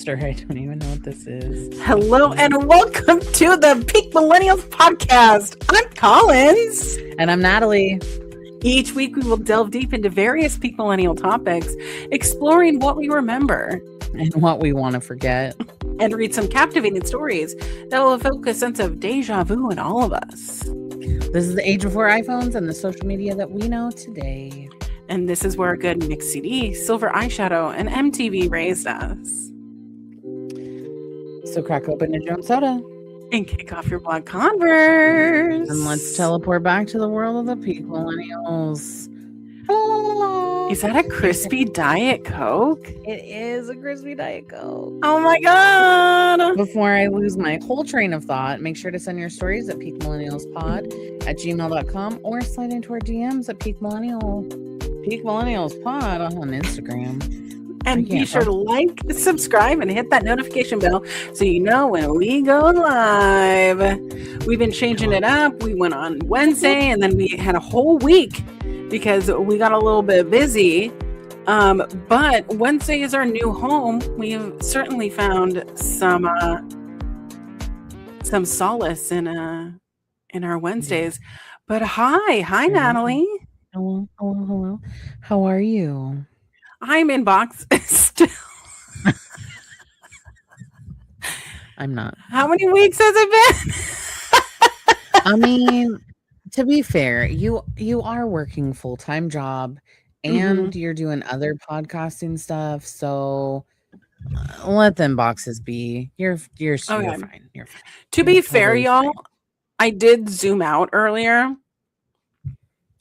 Or I don't even know what this is. Hello and welcome to the Peak Millennials podcast. I'm Collins. And I'm Natalie. Each week we will delve deep into various Peak Millennial topics, exploring what we remember and what we want to forget. And read some captivating stories that will evoke a sense of deja vu in all of us. This is the age before iPhones and the social media that we know today. And this is where a good mixed CD, silver eyeshadow, and MTV raised us. So crack open a Jones soda. And kick off your Black Converse. And let's teleport back to the world of the Peak Millennials. Is that a crispy Diet Coke? It is a crispy Diet Coke. Oh my God. Before I lose my whole train of thought, make sure to send your stories at peakmillennialspod@gmail.com or slide into our DMs at Peak Millennials Pod on Instagram. And be sure to like, subscribe, and hit that notification bell so you know when we go live. We've been changing it up. We went on Wednesday, and then we had a whole week because we got a little bit busy. But Wednesday is our new home. We have certainly found some solace in our Wednesdays. But hi, Natalie. Hello. How are you? I'm in box still. I'm not. How many weeks has it been? I mean, to be fair, you are working full-time job and you're doing other podcasting stuff, so let them boxes be. You're fine. You're fine. To be fair, y'all, I did zoom out earlier.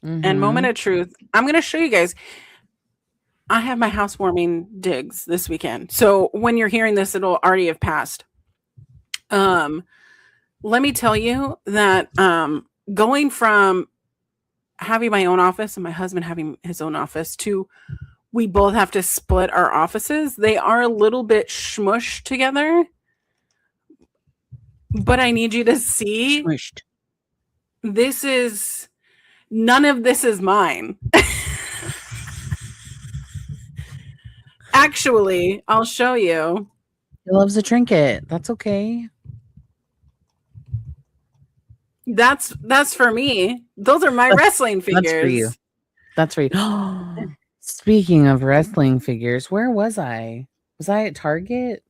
And moment of truth, I'm going to show you guys. I have my housewarming digs this weekend. So when you're hearing this, it'll already have passed. Let me tell you that going from having my own office and my husband having his own office to we both have to split our offices. They are a little bit smushed together. But I need you to see. Smushed. None of this is mine. Actually, I'll show you. He loves a trinket. That's okay. That's for me. Those are my wrestling figures. That's for you. Speaking of wrestling figures, where was I? Was I at Target?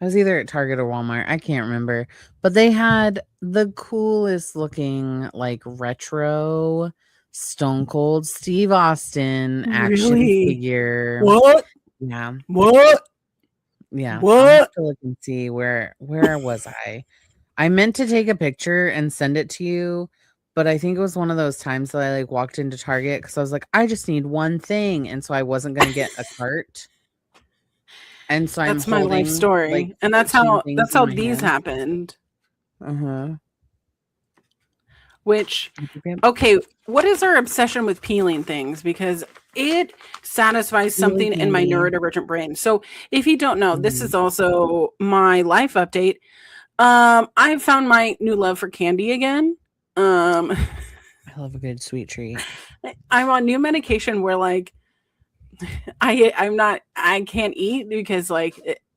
I was either at Target or Walmart. I can't remember. But they had the coolest looking, like, retro Stone Cold Steve Austin action figure. What? Yeah. What? Yeah. What? I'll have to look and see where was I? I meant to take a picture and send it to you, but I think it was one of those times that I walked into Target because I was like, I just need one thing, and so I wasn't going to get a cart. And so that's my life story, and that's how these happened. Which, okay, what is our obsession with peeling things? Because it satisfies something in my neurodivergent brain. So if you don't know, this is also my life update. I found my new love for candy again. I love a good sweet treat. I'm on new medication where I can't eat because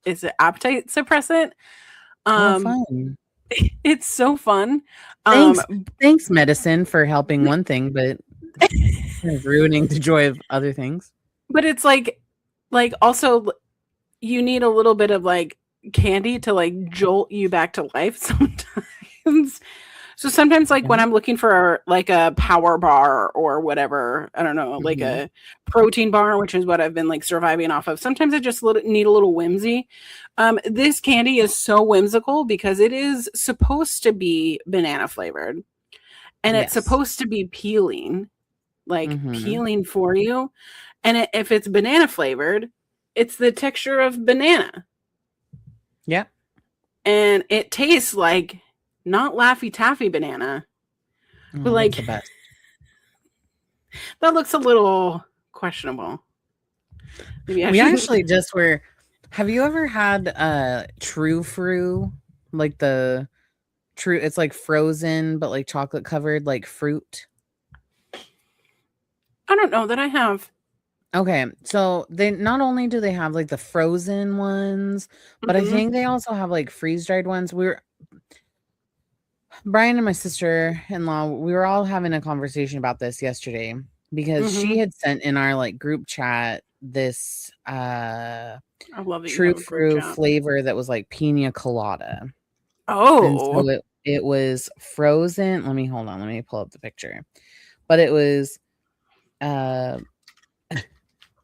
it's an appetite suppressant. Fun. It's so fun. Thanks, medicine, for helping one thing, but ruining the joy of other things. But it's also you need a little bit of candy to jolt you back to life sometimes. So sometimes when I'm looking for a power bar or whatever, I don't know, a protein bar, which is what I've been surviving off of. Sometimes I just need a little whimsy. This candy is so whimsical because it is supposed to be banana flavored, and it's supposed to be peeling, peeling for you. And if it's banana flavored, it's the texture of banana. Yeah. And it tastes like not Laffy Taffy banana, but the best. That looks a little questionable. We actually just were. Have you ever had True Fruit? The true, it's frozen but chocolate covered fruit. I don't know that I have. Okay, so they not only do they have, like, the frozen ones, but I Mhm, think they also have, like, freeze-dried ones. We were Brian and my sister-in-law, we were all having a conversation about this yesterday because she mhm. had sent in our, like, group chat this, I love that you true have a group fruit chat. flavor that was like pina colada. And Oh, so it was frozen. Let me hold on, let me pull up the picture. But it was uh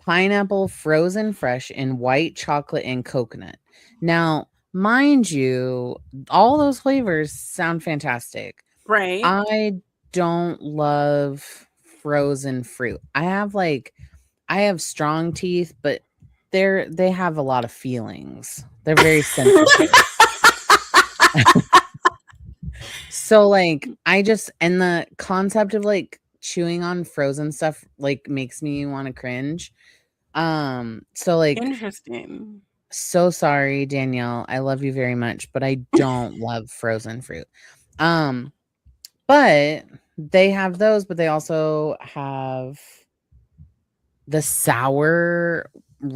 pineapple frozen fresh in white chocolate and coconut. Now, mind you, all those flavors sound fantastic. right. I don't love frozen fruit. I have strong teeth, but they have a lot of feelings. They're very sensitive. So, like, I just and the concept of, like, chewing on frozen stuff, like, makes me wanna cringe. So, like, Interesting. so sorry, Danielle, I love you very much, but I don't love frozen fruit. Um, but they have those, but they also have the sour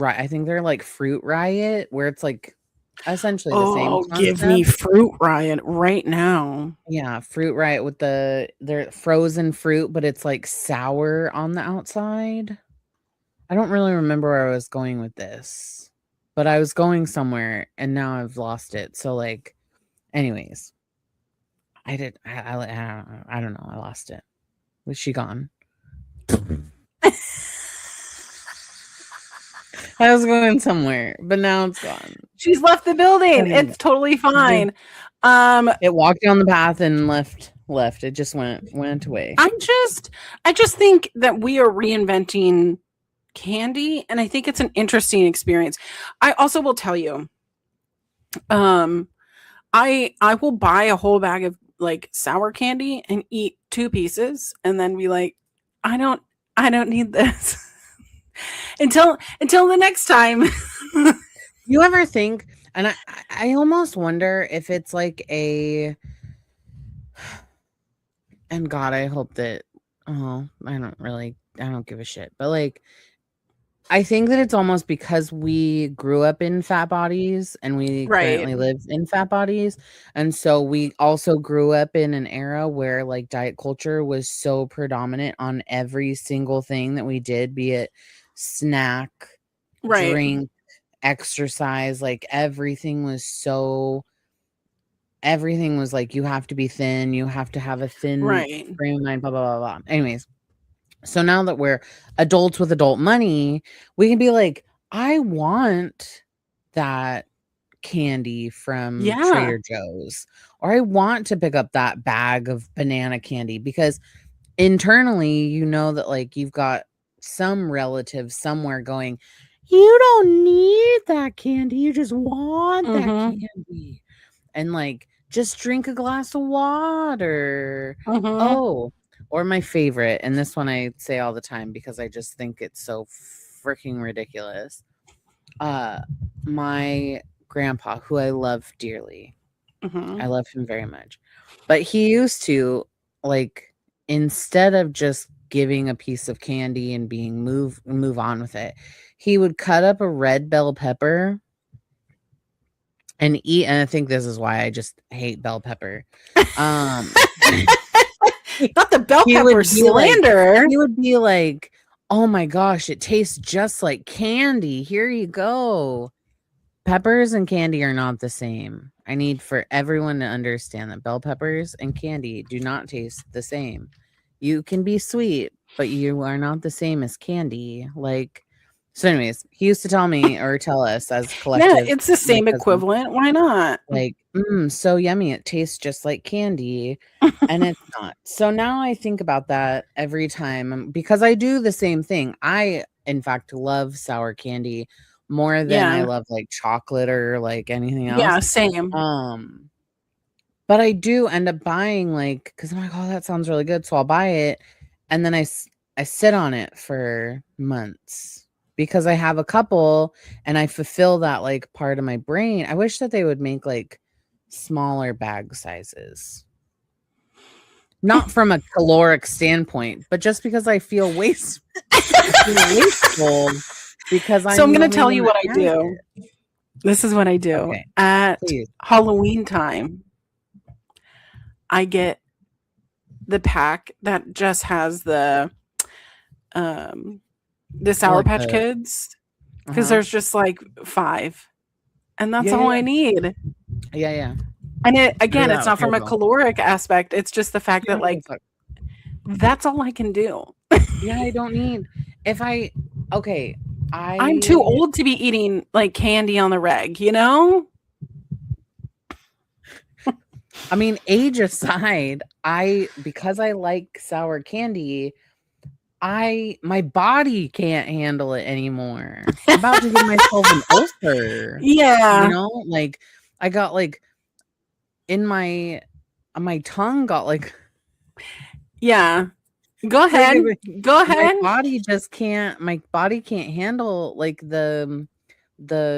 I think they're, like, Fruit Riot, where it's, like, essentially the same Oh, give me concept. Fruit Riot right now. Yeah, Fruit Riot with their frozen fruit, but it's, like, sour on the outside. I don't really remember where I was going with this, but I was going somewhere, and now I've lost it. So, like, anyways, I don't know, I lost it. Was she gone? I was going somewhere, but now it's gone. She's left the building. Sending It's it. totally The fine. Um, It walked down the path and left. It just went away. I just I just think that we are reinventing candy, and I think it's an interesting experience. I also will tell you, um, I will buy a whole bag of like sour candy and eat 2 pieces and then be like, I don't I don't need this until the next time. You ever think and I almost wonder if it's like a and God, I hope that oh, I don't give a shit. But like I think that it's almost because we grew up in fat bodies and we Right. currently live in fat bodies. And so we also grew up in an era where like diet culture was so predominant on every single thing that we did, be it snack, Right. drink, exercise, like everything was like you have to be thin, you have to have a thin Right. frame of mind, blah blah blah blah. Anyways, so now that we're adults with adult money, we can be like, I want that candy from Yeah. Trader Joe's, or I want to pick up that bag of banana candy because internally, you know that like you've got some relative somewhere going, you don't need that candy. You just want that Mhm. candy. And like, just drink a glass of water. Mhm. Oh, or my favorite, and this one I say all the time because I just think it's so freaking ridiculous. Uh, my grandpa, who I love dearly, I Mhm. love him very much, but he used to like instead of just giving a piece of candy and being move on with it, he would cut up a red bell pepper and eat. And I think this is why I just hate bell pepper. Um, Not the bell he pepper would be like slander. he would be like, "Oh my gosh, it tastes just like candy. Here you go." Peppers and candy are not the same. I need for everyone to understand that bell peppers and candy do not taste the same. You can be sweet, but you are not the same as candy. Like, so anyways, he used to tell me or tell us as Yeah, collective, it's the my same cousins, equivalent. Why not? like, so yummy. It tastes just like candy. And it's not. So now I think about that every time because I do the same thing. I, in fact, love sour candy more than I Yeah. love like chocolate or like anything else. Yeah, same. Um, but I do end up buying like because I'm like, oh, that sounds really good. So I'll buy it. And then I sit on it for months because I have a couple and I fulfill that like part of my brain. I wish that they would make like smaller bag sizes. not from a caloric standpoint, but just because I feel wasteful because So I'm I'm the going to only tell one you that what I has do. it. This is what I do. Okay, At please. Halloween time, I get the pack that just has um the Sour Like Patch the Kids because uh-huh. there's just like 5 and that's Yeah, all yeah, I yeah. need. Yeah, yeah. And it I do again, that it's with not from a Haribo. caloric aspect. It's just the fact You that don't give a like fuck. that's all I can do. Yeah, I don't need if I okay, I'm too I old to be eating like candy on the reg, you know? I mean, age aside, I because I like sour candy, my body can't handle it anymore. I'm about to give myself an ulcer. You Yeah. know, like I got like in my tongue got like Yeah. Go like ahead. Go my ahead. my body can't handle like the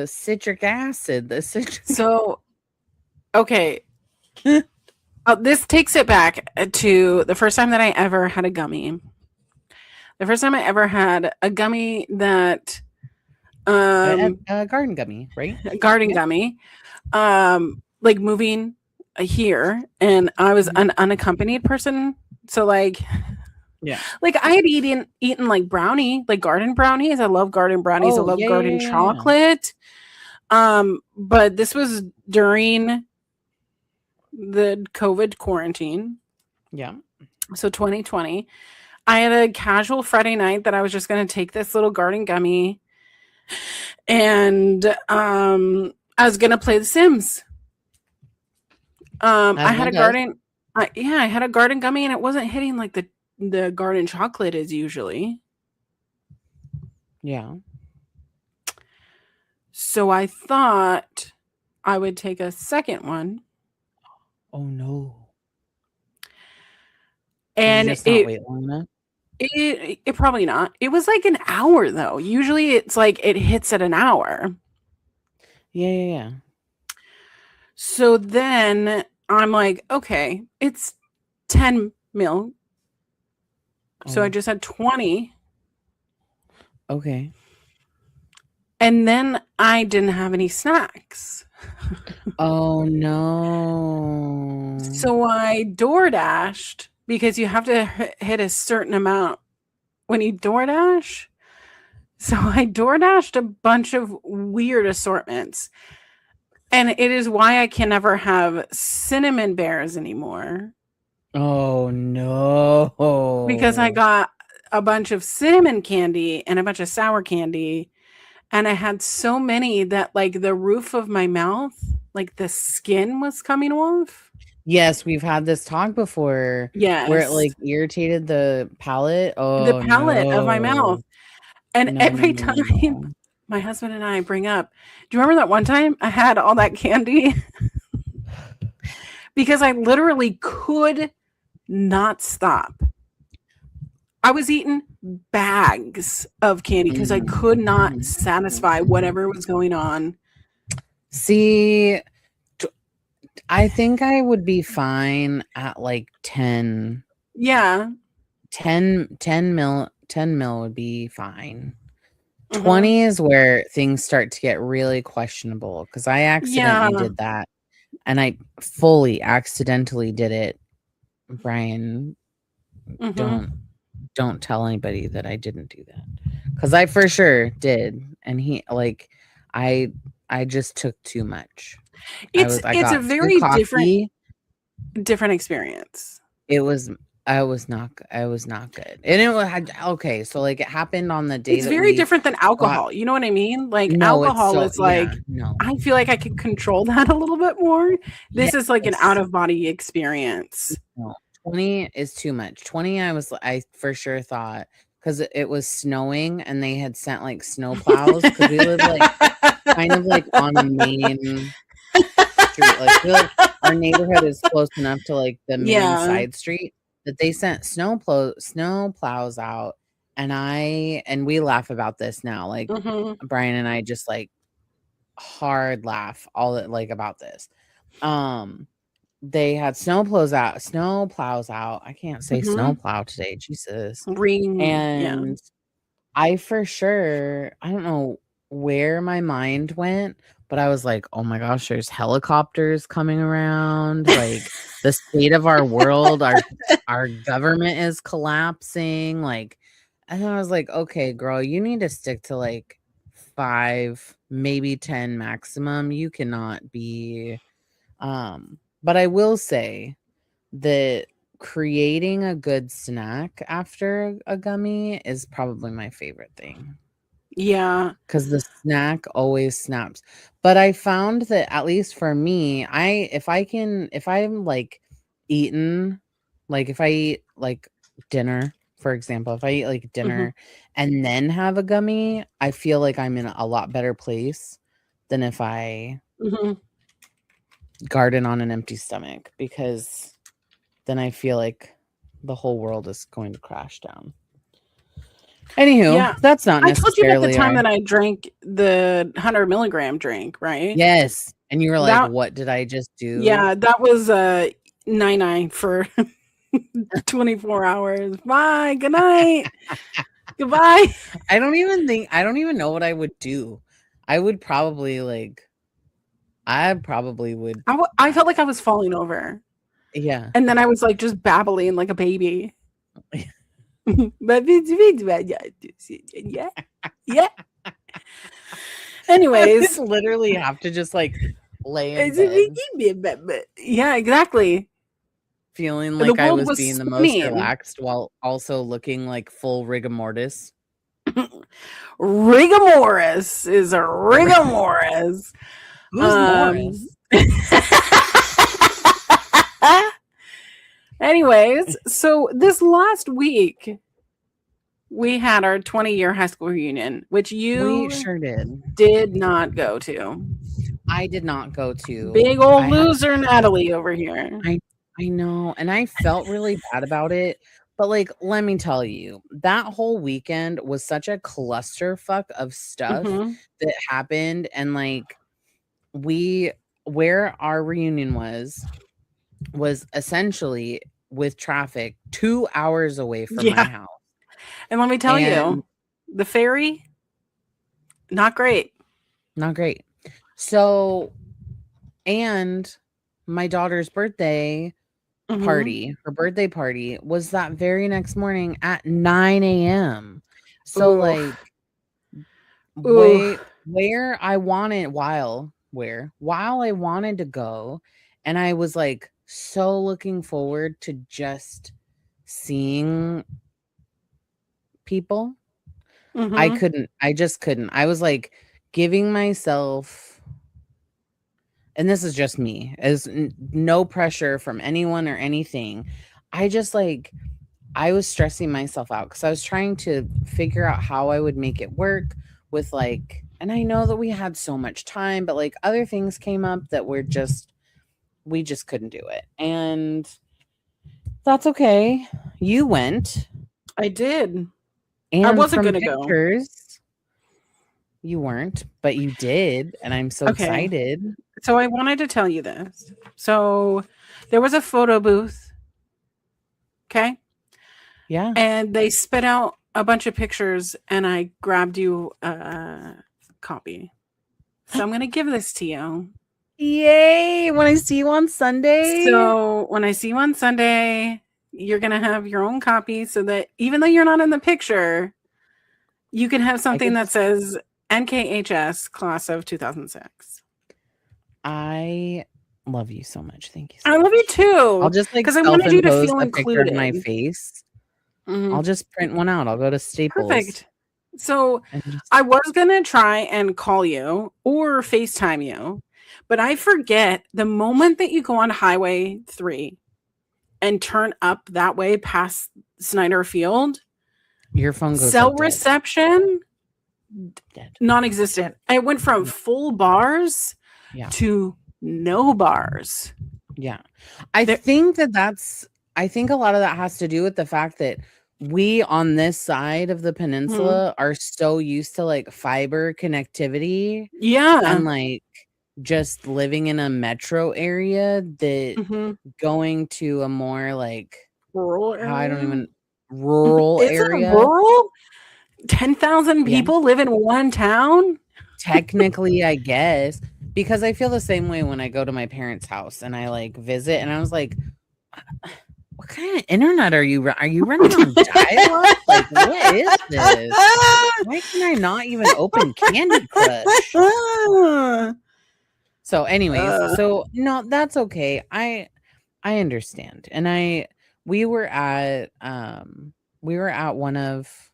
citric acid, the citric So, okay, this takes it back to the first time that I ever had a gummy. The first time I ever had a gummy that a garden gummy, right? garden Yeah. gummy, like moving here, and I was Mhm. an unaccompanied person. So Yeah. like I had eaten like brownie, like garden brownies. I love garden brownies. I Oh, love yeah, yeah, garden yeah, yeah, yeah. chocolate. But this was during the COVID quarantine. Yeah. So 2020. I had a casual Friday night that I was just going to take this little garden gummy and I was going to play The Sims. I As had one a does. garden yeah, I had a garden gummy and it wasn't hitting like the garden chocolate is usually. Yeah. So I thought I would take a second one Oh, no. Did you and just not wait long enough? it probably not. It was like an hour though. Usually it's like it hits at an hour. Yeah, yeah, yeah. So then I'm like, okay, it's 10 mil. So I Oh, just had 20. okay. And then I didn't have any snacks. Oh, no. So I door dashed because you have to hit a certain amount when you DoorDash. So I door dashed a bunch of weird assortments. And it is why I can never have cinnamon bears anymore Oh, because I no. got a bunch of cinnamon candy and a bunch of sour candy. And I had so many that like the roof of my mouth, like the skin was coming off. Yes, we've had this talk before where it, Yes. like, irritated the palate. The Oh, palate of my mouth. no. And No, no, every no, time no, no. my husband and I bring up, do you remember that one time I had all that candy? Because I literally could not stop. I was eating bags of candy because I Mhm, could not mhm, mhm, satisfy mhm. whatever was going on. See, t I think I would be fine at, like, 10. Yeah. 10 mil would be fine. Hmm. 20 is where things start to get really questionable because I Yeah. accidentally did that, and I fully accidentally did it. Brian, Hmm. don't don't tell anybody that I didn't do that because I for sure did, and he like, I I just took too much. I It's a got too very cocky. different experience. It was I was not good, and it had okay, so, like, it happened on the day It's that very we different than got alcohol. You know what I mean? Like no, it's alcohol so is yeah, like no. I feel like I can control that a little bit more. This is like an out Yes. of body experience. No, 20 is too much. 20, I for sure thought because it was snowing and they had sent, like, snow plows because we live, like, kind of, like, on a main street, like, our neighborhood is close enough to, like, the main Yeah. side street that they sent snow plows out, and we laugh about this now, like, Mhm. Brian and I just, like, hard laugh all about this. Um they had snow plows out. I can't say Mhm. snowplow today, Jesus. Yeah. And I for sure I don't know where my mind went, but I was like, "Oh my gosh, there's helicopters coming around, like, the state of our world, our government is collapsing," like, and then I was like, "Okay, girl, you need to stick to, like, 5, maybe 10 maximum. You cannot be" but I will say that creating a good snack after a gummy is probably my favorite thing. Yeah. 'Cause the snack always snaps. But I found that at least for me, if I'm, like, eaten like, if I eat, like, dinner, for example, if I eat, like, Mhm. dinner and then have a gummy, I feel like I'm in a lot better place than if I Mhm. garden on an empty stomach, because then I feel like the whole world is going to crash down. Anywho, Yeah. that's not I told you about the necessarily time our that I drank the 100 milligram drink, right? Yes, and you were like, That "What did I just do?" yeah, that was, 99 for 24 hours. Bye, good night. Goodbye. I don't even know what I would do. I would probably, like I probably would I felt like I was falling over, yeah. and then I was, like, just babbling like a baby. Yeah, yeah. I would Anyways. literally have to just, like, lay in bed Yeah, exactly. feeling The like I world was was being the most spinning. relaxed while also looking like full rigor mortis. Rigamorous is a Ri rigamorous. Who's Um, Morris? anyways, so this last week we had our 20-year high school reunion, which We you sure did. did not go to. I did not go to. Big old I had loser Natalie over here. I I know, and I felt really bad about it, but, like, let me tell you, that whole weekend was such a clusterfuck of stuff Mhm. that happened, and, like, we where our reunion was essentially, with traffic, 2 hours away from my Yeah, house, and let me tell and you, the ferry, not great. not great. So and my daughter's birthday Mhm. party, her birthday party was that very next morning at 9 AM. So, Ooh. like, Ooh. where I wanted while I wanted to go, and I was, like, so looking forward to just seeing people, Mhm. I just couldn't. I was, like, giving myself and this is just me, as no pressure from anyone or anything. I just, like I was stressing myself out because I was trying to figure out how I would make it work with, like and I know that we had so much time, but, like, other things came up that we just couldn't do it, and that's okay. You went, I did. I and wasn't from gonna go. pictures you weren't, but you did, and I'm so Okay. excited. So I wanted to tell you this. So there was a photo booth, okay? Yeah. And they spit out a bunch of pictures and I grabbed you a copy. So I'm going to give this to you. Yay! When I see you on Sunday? So when I see you on Sunday, you're going to have your own copy so that even though you're not in the picture, you can have I something could that just says NKHS class of 2006. I love you so much. Thank you so I love you much. I'll too just, like, because I wanted you to self-impose feel a picture of my included. face. Mhm. I'll just print one out. I'll go to Staples Perfect. So and just I was gonna try and call you or FaceTime you, but I forget the moment that you go on Highway 3 and turn up that way past Snyder Field, your phone goes, cell like, dead, reception dead. non-existent. It went from Yeah, full bars yeah, to no bars. yeah. I There think I think a lot of that has to do with the fact that we on this side of the mhm. peninsula are so used to, like, fiber connectivity and, Yeah. like, just living in a metro area that Mhm. going to a more, like, Rural how I don't area? even rural Is it area. rural? 10,000 Yeah. people live in one town? Technically, I guess, because I feel the same way when I go to my parents' house and I, like, visit, and I was like, "What kinda internet are you running on dial-up? Like, what is this? Why can I not even open Candy Crush?" So, anyways, Uh, so no, that's okay. I understand. And we were at one of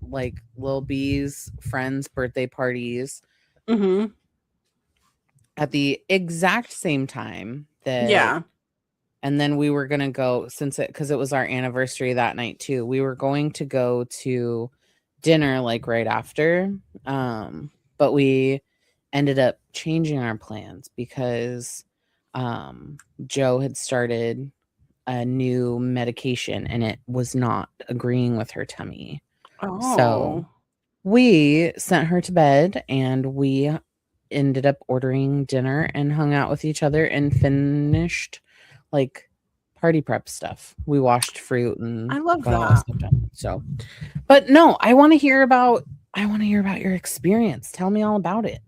like Lil B's friends' birthday parties mhm. at the exact same time that, Yeah. and then we were gonna go, since it because it was our anniversary that night too. We were going to go to dinner like right after. But we ended up changing our plans because Joe had started a new medication and it was not agreeing with her tummy. So Oh. we sent her to bed and we ended up ordering dinner and hung out with each other and finished like party prep stuff. We washed fruit I and love got all that that. stuff done. So, but no, I want to hear about your experience. Tell me all about it.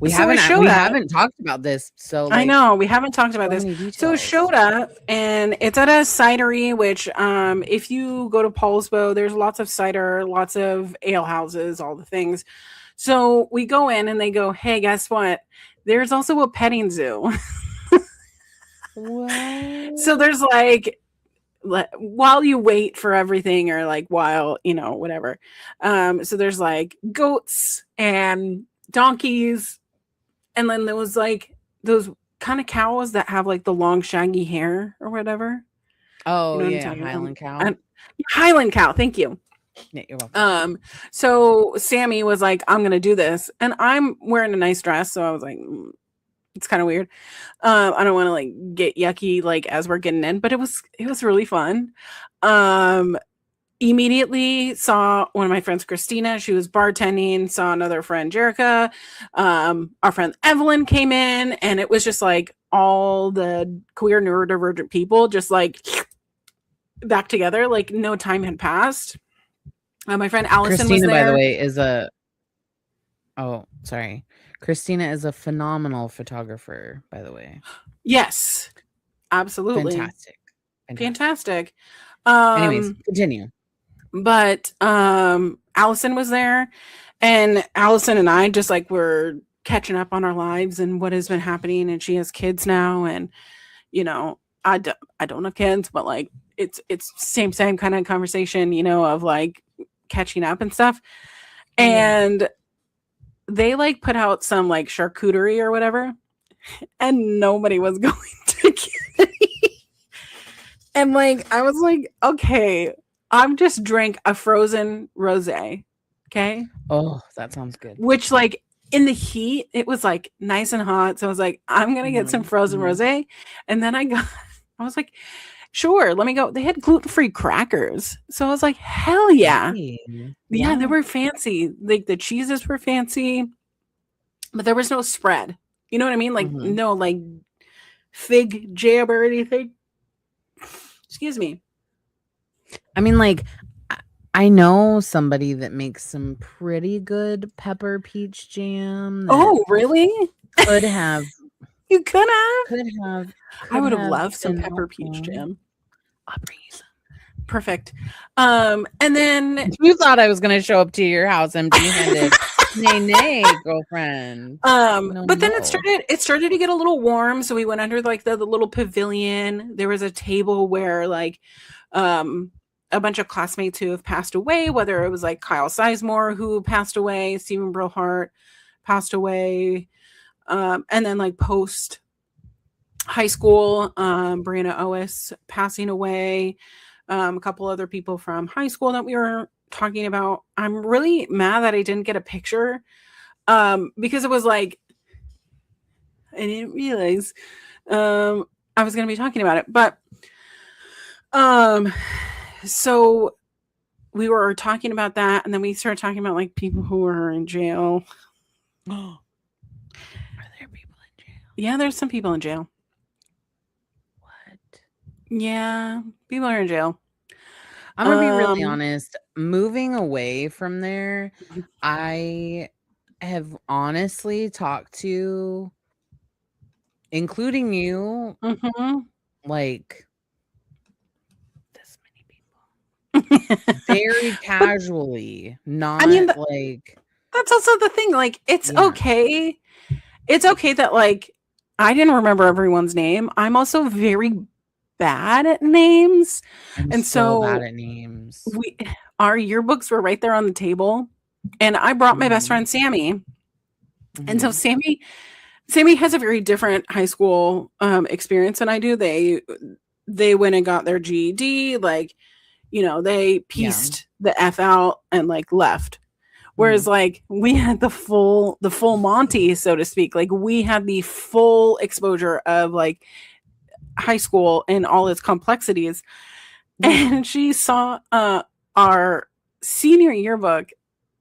We So it haven't showed we up. haven't talked about this. So I like know we haven't talked about so this. many So it details. showed up, and it's at a cidery. Which, if you go to Paulsbo, there's lots of cider, lots of ale houses, all the things. So we go in, and they go, "Hey, guess what? There's also a petting zoo." So What? there's like while you wait for everything, or like while whatever. So there's like goats and donkeys, and then there was like those kind of cows that have like the long shaggy hair or whatever. You Oh know what I'm yeah, talking about? Highland cow. And Highland cow, thank you. Yeah, you're welcome. So Sammy was like, I'm gonna do this, and I'm wearing a nice dress, so I was like, it's kind of weird. I don't want to like get yucky like as we're getting in, but it was really fun. Um, Immediately saw one of my friends, Christina. She was bartending. Saw another friend, Jerica. Our friend Evelyn came in, and it was just like all the queer neurodivergent people just like back together, like no time had passed. My friend Allison was Christina, by the there. way, is a oh, sorry. Christina is a phenomenal photographer, by the way. Yes, absolutely. Fantastic. Fantastic. Fantastic. Anyways, Um, continue. but Allison was there, and Allison and I just like were catching up on our lives and what has been happening, and she has kids now, and I don't have kids, but like it's same kind of conversation, of like catching up and stuff. Yeah. And they like put out some like charcuterie or whatever, and nobody was going to get any. And like I was like, okay, I've just drank a frozen rosé. Okay. Oh, that sounds good. Which like in the heat, it was like nice and hot. So I was like, I'm gonna get some Mhm, frozen mhm. rosé. And then I was like, sure, let me go. They had gluten-free crackers. So I was like, hell yeah. Hey, Yeah, they yeah. were fancy. Like the cheeses were fancy, but there was no spread. You know what I mean? Like Mhm. no like fig jam or anything. Excuse me. I mean, like, I I know somebody that makes some pretty good pepper peach jam that Oh, really? could have You could have. could have I could would have have loved some been pepper peach helpful. jam. I'll bring you some. Perfect. And then You thought I was gonna show up to your house empty-handed. Nay, nay, girlfriend. No, but then it no. started to get a little warm, so we went under like the little pavilion. There was a table where like um a bunch of classmates who have passed away, whether it was like Kyle Sizemore who passed away, Stephen Brillhart passed away, and then like post high school, Brianna Ois passing away, a couple other people from high school that we were talking about. I'm really mad that I didn't get a picture, because it was like I didn't realize I was going to be talking about it. But um, so we were talking about that, and then we started talking about like people who are in jail. Are Yeah, there's some people in jail. What? Yeah, people are in jail. I'm gonna be really Um, honest. Moving away from there, I have honestly talked to, including you, mhm. like this many people. But Very casually, I mean, not like that's also the thing. Like, it's yeah. okay. It's okay that like I didn't remember everyone's name. I'm also very bad at names, I'm and so bad so at names. we our yearbooks were right there on the table, and I brought my best Mhm, friend Sammy, and so mhm. Sammy has a very different high school experience than I do. They went and got their GED, like, they Yeah. pieced the F out and like left. Whereas Mhm. like we had the full Monty, so to speak. Like we had the full exposure of like high school and all its complexities. Yeah. And she saw our senior yearbook,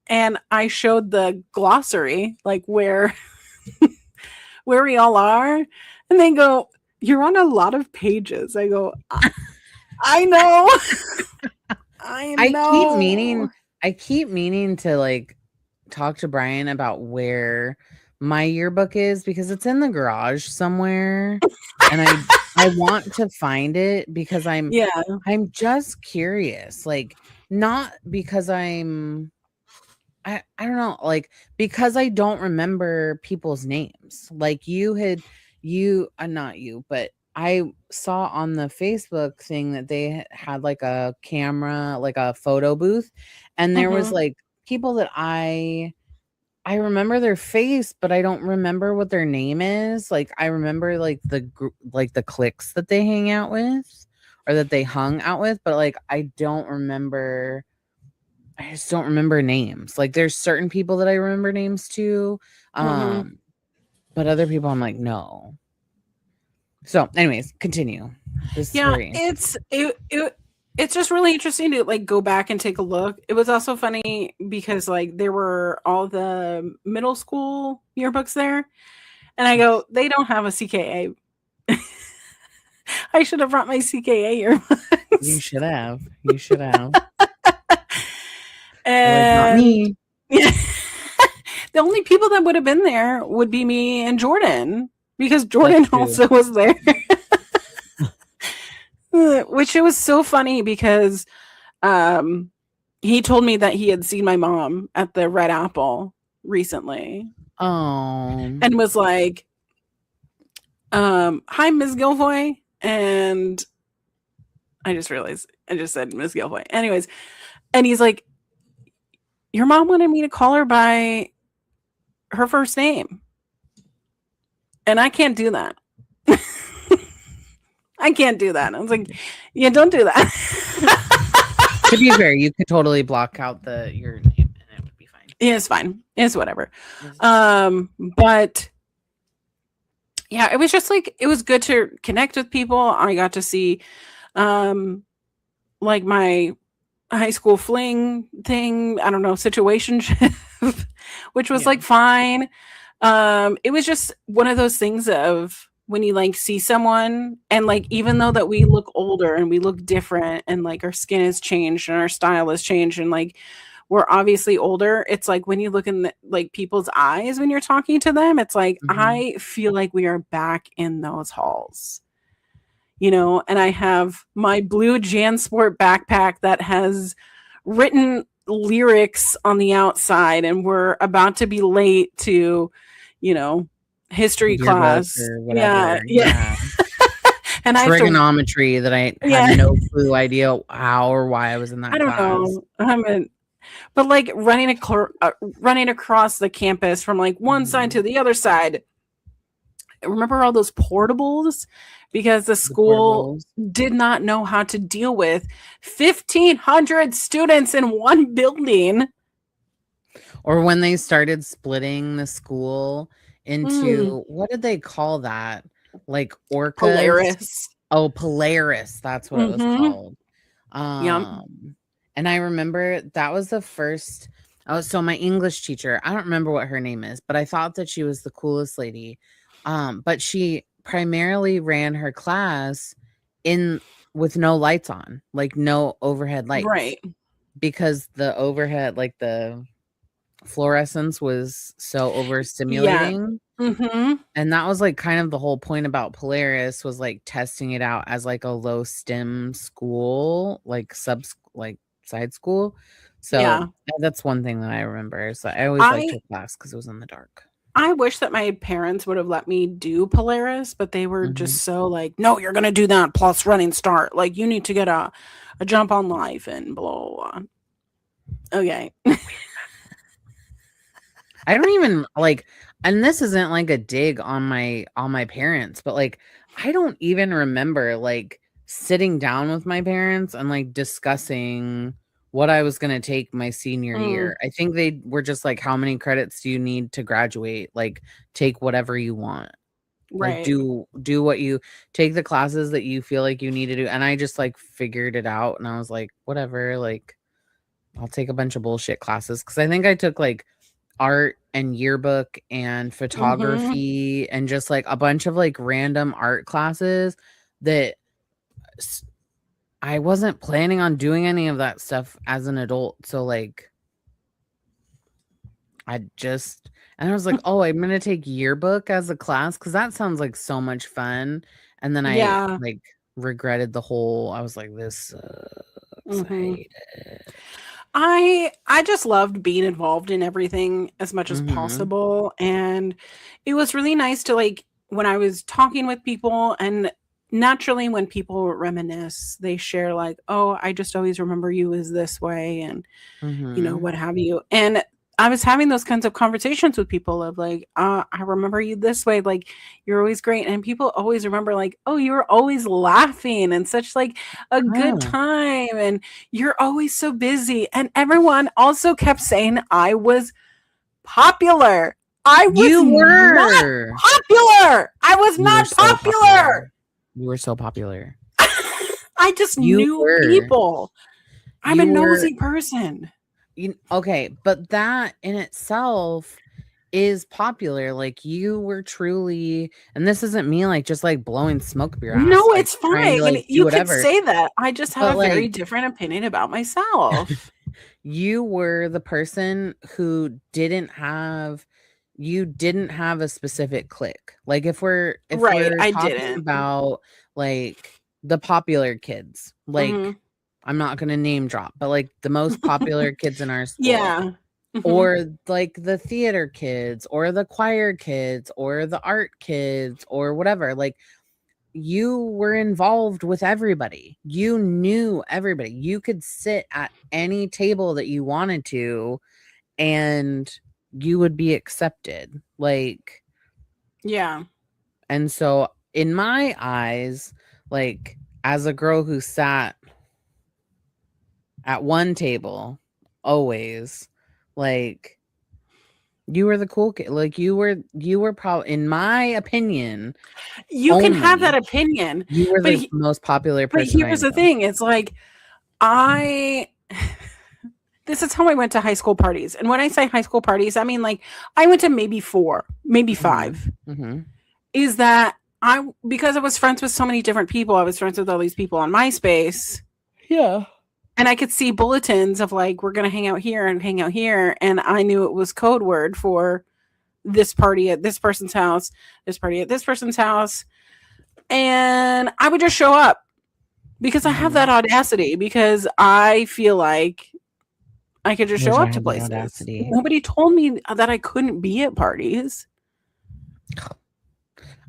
and I showed the glossary, like where we all are, and they go, "You're on a lot of pages." I go, I know. I I keep know. meaning I keep meaning to, like, talk to Brian about where my yearbook is because it's in the garage somewhere, and I want to find it because Yeah. I'm just curious, like, not because I don't know, like, because I don't remember people's names. Like, not you, but I saw on the Facebook thing that they had, like, a camera, like, a photo booth, and there was, Hmm. like, people that I remember their face, but I don't remember what their name is. Like, I remember, like, the cliques that they hang out with or that they hung out with, but, like, I just don't remember names. Like, there's certain people that I remember names to, Hmm. um, but other people I'm like, "No." So, anyways, continue. This is Yeah, very interesting. it's just really interesting to like go back and take a look. It was also funny because like there were all the middle school yearbooks there, and I go, they don't have a CKA. I should have brought my CKA You yearbooks. should have. You should have. They're like, "Not And me." yeah, the only people that would have been there would be me and Jordan, because That's Jordan true. also was there. Which it was so funny because um he told me that he had seen my mom at the Red Apple recently Oh. and was like, hi, Ms. Gilfoy. And I just realized I just said Ms. Gilfoy. Anyways, and he's like, your mom wanted me to call her by her first name. And I can't do that. I can't do that. I was like, yeah, don't do that. To be fair, you could totally block out your name and it would be fine. Yeah, it's fine. It's whatever. Yes. But yeah, it was just like it was good to connect with people. I got to see um like my high school fling thing, I don't know, situationship, which was Yeah. like fine. It was just one of those things of when you like see someone and like even though that we look older and we look different and like our skin has changed and our style has changed and like we're obviously older, it's like when you look in like people's eyes when you're talking to them, it's like Mhm. I feel like we are back in those halls, and I have my blue JanSport backpack that has written lyrics on the outside, and we're about to be late to, you know, history Yearbook class. or Yeah, whatever. yeah. Yeah. And I have to, Trigonometry that I had yeah, no clue idea how or why I was in I that don't class. know. But like running across the campus from like one side to Mhm. the other side. Remember all those portables? Because the The school portables. did not know how to deal with 1,500 students in one building. Or when they started splitting the school Mm, into what did they call that? Like orcas? Polaris. Oh, Polaris, that's what it was Mm-hmm. called. Yep. And I remember that was the first so my English teacher, I don't remember what her name is, but I thought that she was the coolest lady. But she primarily ran her class in with no lights on, like no overhead lights, Right. because the overhead, like the fluorescence was so Yeah. overstimulating. Mhm. And that was like kind of the whole point about Polaris, was like testing it out as like a low stim school, like like side school. So Yeah. that's one thing that I remember. So I always liked I her class because it was in the dark. I wish that my parents would have let me do Polaris, but they were Hmm. just so like, "No, you're gonna do that plus running start. Like, you need to get a jump on life and blah, blah, blah." Okay. I don't even like, and this isn't like a dig on my parents, but like I don't even remember like sitting down with my parents and like discussing what I was going to take my senior Mm, year. I think they were just like, how many credits do you need to graduate? Like, take whatever you want. Like, right. do what you take, the classes that you feel like you need to do. And I just like figured it out, and I was like, whatever, like I'll take a bunch of bullshit classes, cuz I think I took like art and yearbook and Mhm. photography and just like a bunch of like random art classes that s- I wasn't planning on doing any of that stuff as an adult. So like I just, and I was like, "Oh, I'm going to take yearbook as a class cuz that sounds like so much fun." And then I Yeah. like regretted the whole, I was like, "This sucks. I Mhm. hate it." I just loved being involved in everything as much as Mhm. possible, and it was really nice to, like, when I was talking with people, and naturally when people reminisce, they share like, "Oh, I just always remember you as this way," and Mhm. what have you. And I was having those kinds of conversations with people of like, I remember you this way, like you're always great. And people always remember like, oh, you were always laughing and such like a good Huh. time. And you're always so busy. And everyone also kept saying I was popular. I was You not were. popular. I was You were not so popular. popular. You were so popular. I just You knew were. people. I'm a You were nosy person. okay, but that in itself is popular. Like, you were truly, and this isn't me like just like blowing smoke up your ass, No, like it's trying to fine. like do You could whatever. say that. I just have But a very like different opinion about myself. you were the person who didn't have a specific clique. Like, if Right, we're I talking didn't. about like the popular kids, like Mhm. I'm not gonna name drop, but like the most popular kids in our school, Yeah. Mhm. or like the theater kids or the choir kids or the art kids or whatever, like you were involved with everybody. You knew everybody. You could sit at any table that you wanted to, and you would be accepted. Like, Yeah. and so in my eyes, like as a girl who sat at one table always, like you were the cool kid. Like you were probably, in my opinion, You can have that only, opinion, you were but the most popular but person I here's the knew. thing, it's like, I this is how I went to high school parties, and when I say high school parties, I mean, like, I went to maybe 4, maybe Mhm. 5. Mhm. Is that I because I was friends with so many different people, I was friends with all these people on MySpace, Yeah. and I could see bulletins of like, we're gonna hang out here and hang out here, and I knew it was code word for this party at this person's house, this party at this person's house, and I would just show up because I have that Mhm. audacity, because I feel like I could just show Wish I up to had that places. audacity. Nobody told me that I couldn't be at parties.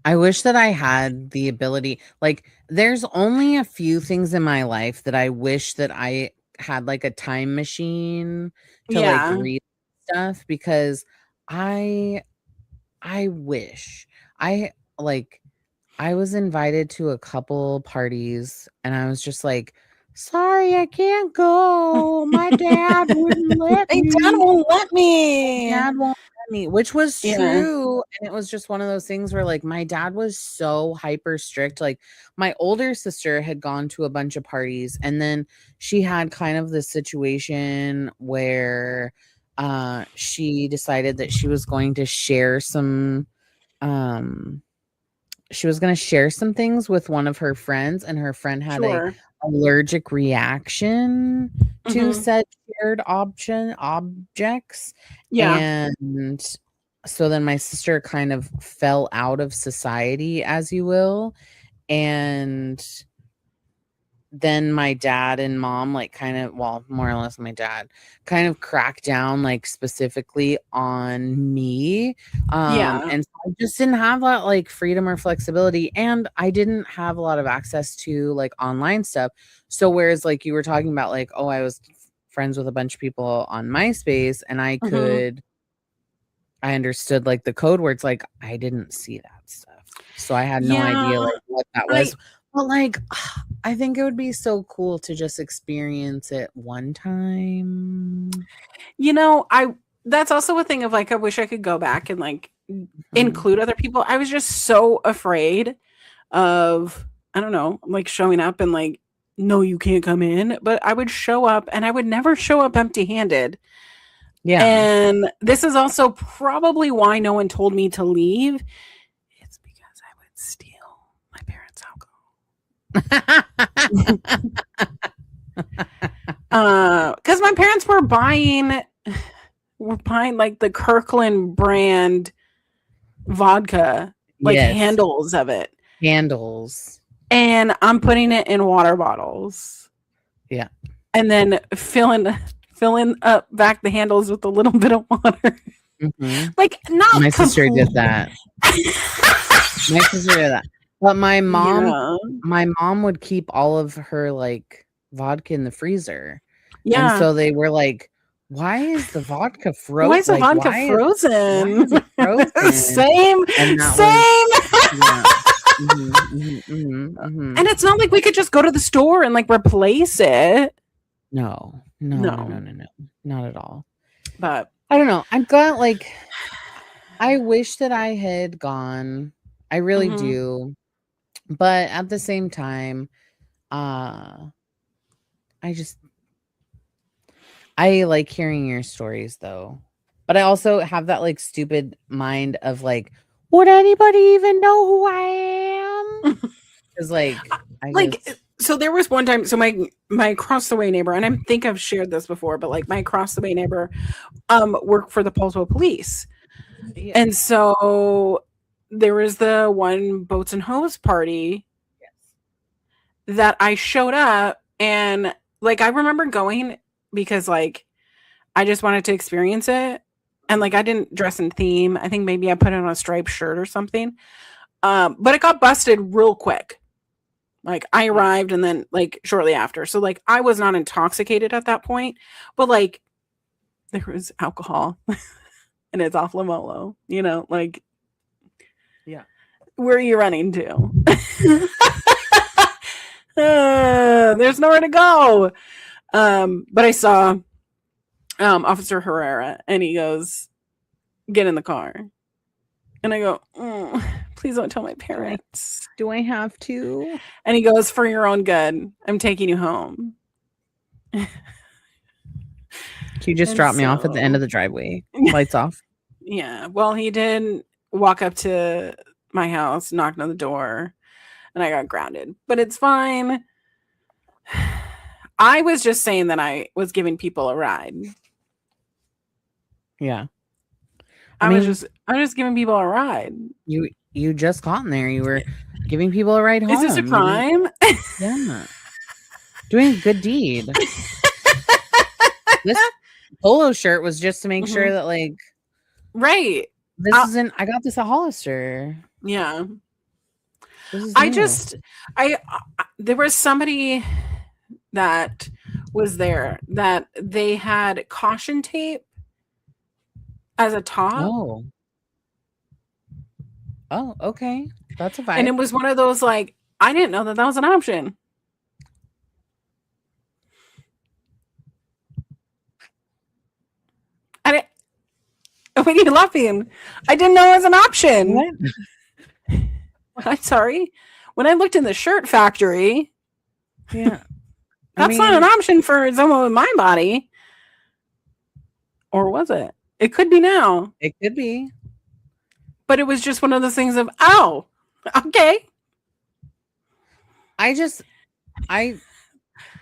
I wish that I had the ability, like, there's only a few things in my life that I wish that I had, like, a time machine to, like, Yeah. read stuff, because I I wish I like I was invited to a couple parties, and I was just like, "Sorry, I can't go. My dad wouldn't let My dad me. won't let My me. dad won't let me," which was Yeah. true, and it was just one of those things where, like, my dad was so hyper strict. Like, my older sister had gone to a bunch of parties, and then she had kind of this situation where, she decided that she was going to share some, um she was gonna share some things with one of her friends, and her friend had a Sure. allergic reaction to Mhm. said shared option objects, Yeah. and so then my sister kind of fell out of society, as you will, and then my dad and mom, like, kind of, well, more or less my dad, kind of cracked down, like, specifically on me, Yeah. and so I just didn't have that, like, freedom or flexibility, and I didn't have a lot of access to, like, online stuff. So whereas, like, you were talking about, like, oh, I was friends with a bunch of people on MySpace, and Mhm. I understood, like, the code words, like, I didn't see that stuff. So I had no idea, Yeah. like, what that I was. But, like, I think it would be so cool to just experience it one time. you know, I that's also a thing of, like, I wish I could go back and, like, Mhm. include other people. I was just so afraid of, I don't know, like, showing up and, like, "No, you can't come in," but I would show up, and I would never show up empty-handed, Yeah. and this is also probably why no one told me to leave. It's because I would steal my parents' alcohol. 'Cause my parents were buying, like, the Kirkland brand vodka, like, Yes. handles of it, Candles. and I'm putting it in water bottles Yeah. and then filling up back the handles with a little bit of water. Mhm. Like, My not sister did complete. that. My sister did that. But Yeah. my mom would keep all of her, like, vodka in the freezer. And Yeah. so they were like, "Why is the vodka Why is the like, vodka why frozen? is it frozen?" Same, And that was same. yeah. Mhm, mhm, mhm, mhm. And it's not like we could just go to the store and, like, replace it. No. No, no, no, No, no, no. Not at all. but I don't know. I'm glad, like, I wish that I had gone. I really mhm. do. But at the same time, uh, I just I like hearing your stories though. But I also have that, like, stupid mind of, like, would anybody even know who I am? 'Cause, like, I Like, just so there was one time, so my across the way neighbor, and I think I've shared this before, but, like, my across the way neighbor, worked for the Paulsville Police. yeah. And so there was the one boats and hose party Yes. that I showed up, and, like, I remember going because, like, I just wanted to experience it, and, like, I didn't dress in theme. I think maybe I put on a striped shirt or something, but it got busted real quick. Like, I Yeah. arrived and then, like, shortly after. So, like, I was not intoxicated at that point, but, like, there was alcohol and it's off Lamolo, like, Yeah. where are you running to? There's nowhere to go. But I saw Officer Herrera, and he goes, "Get in the car." And I go, "Please don't tell my Do I parents." do I have to? And he goes, "For your own good, I'm taking you home." Can you just And drop me off at the end so, of the driveway? Lights off? yeah, well, he did walk up to my house, knocked on the door, and I got grounded. But it's fine. I was just saying that I was giving people a ride. Yeah. I mean, I'm just giving people a ride. you just got in there. You were giving people a ride Is this a home. You didn't crime? yeah. Doing a good deed. This polo shirt was just to make sure Mhm. that, like, Right. this Uh, isn't I got this at Hollister. yeah. This is I new. just I there was somebody that was there that they had caution tape as a top, Oh. Oh, okay. That's a and it vibe. was one of those, like, I didn't know that that was an option. I didn't What are you laughing? I didn't know it was an option. What? I'm sorry. When I looked in the shirt factory, Yeah. I that's not an mean, option for someone with my body. Or was it? It could be now. it could be. But it was just one of those things of, "Oh." Okay. I just I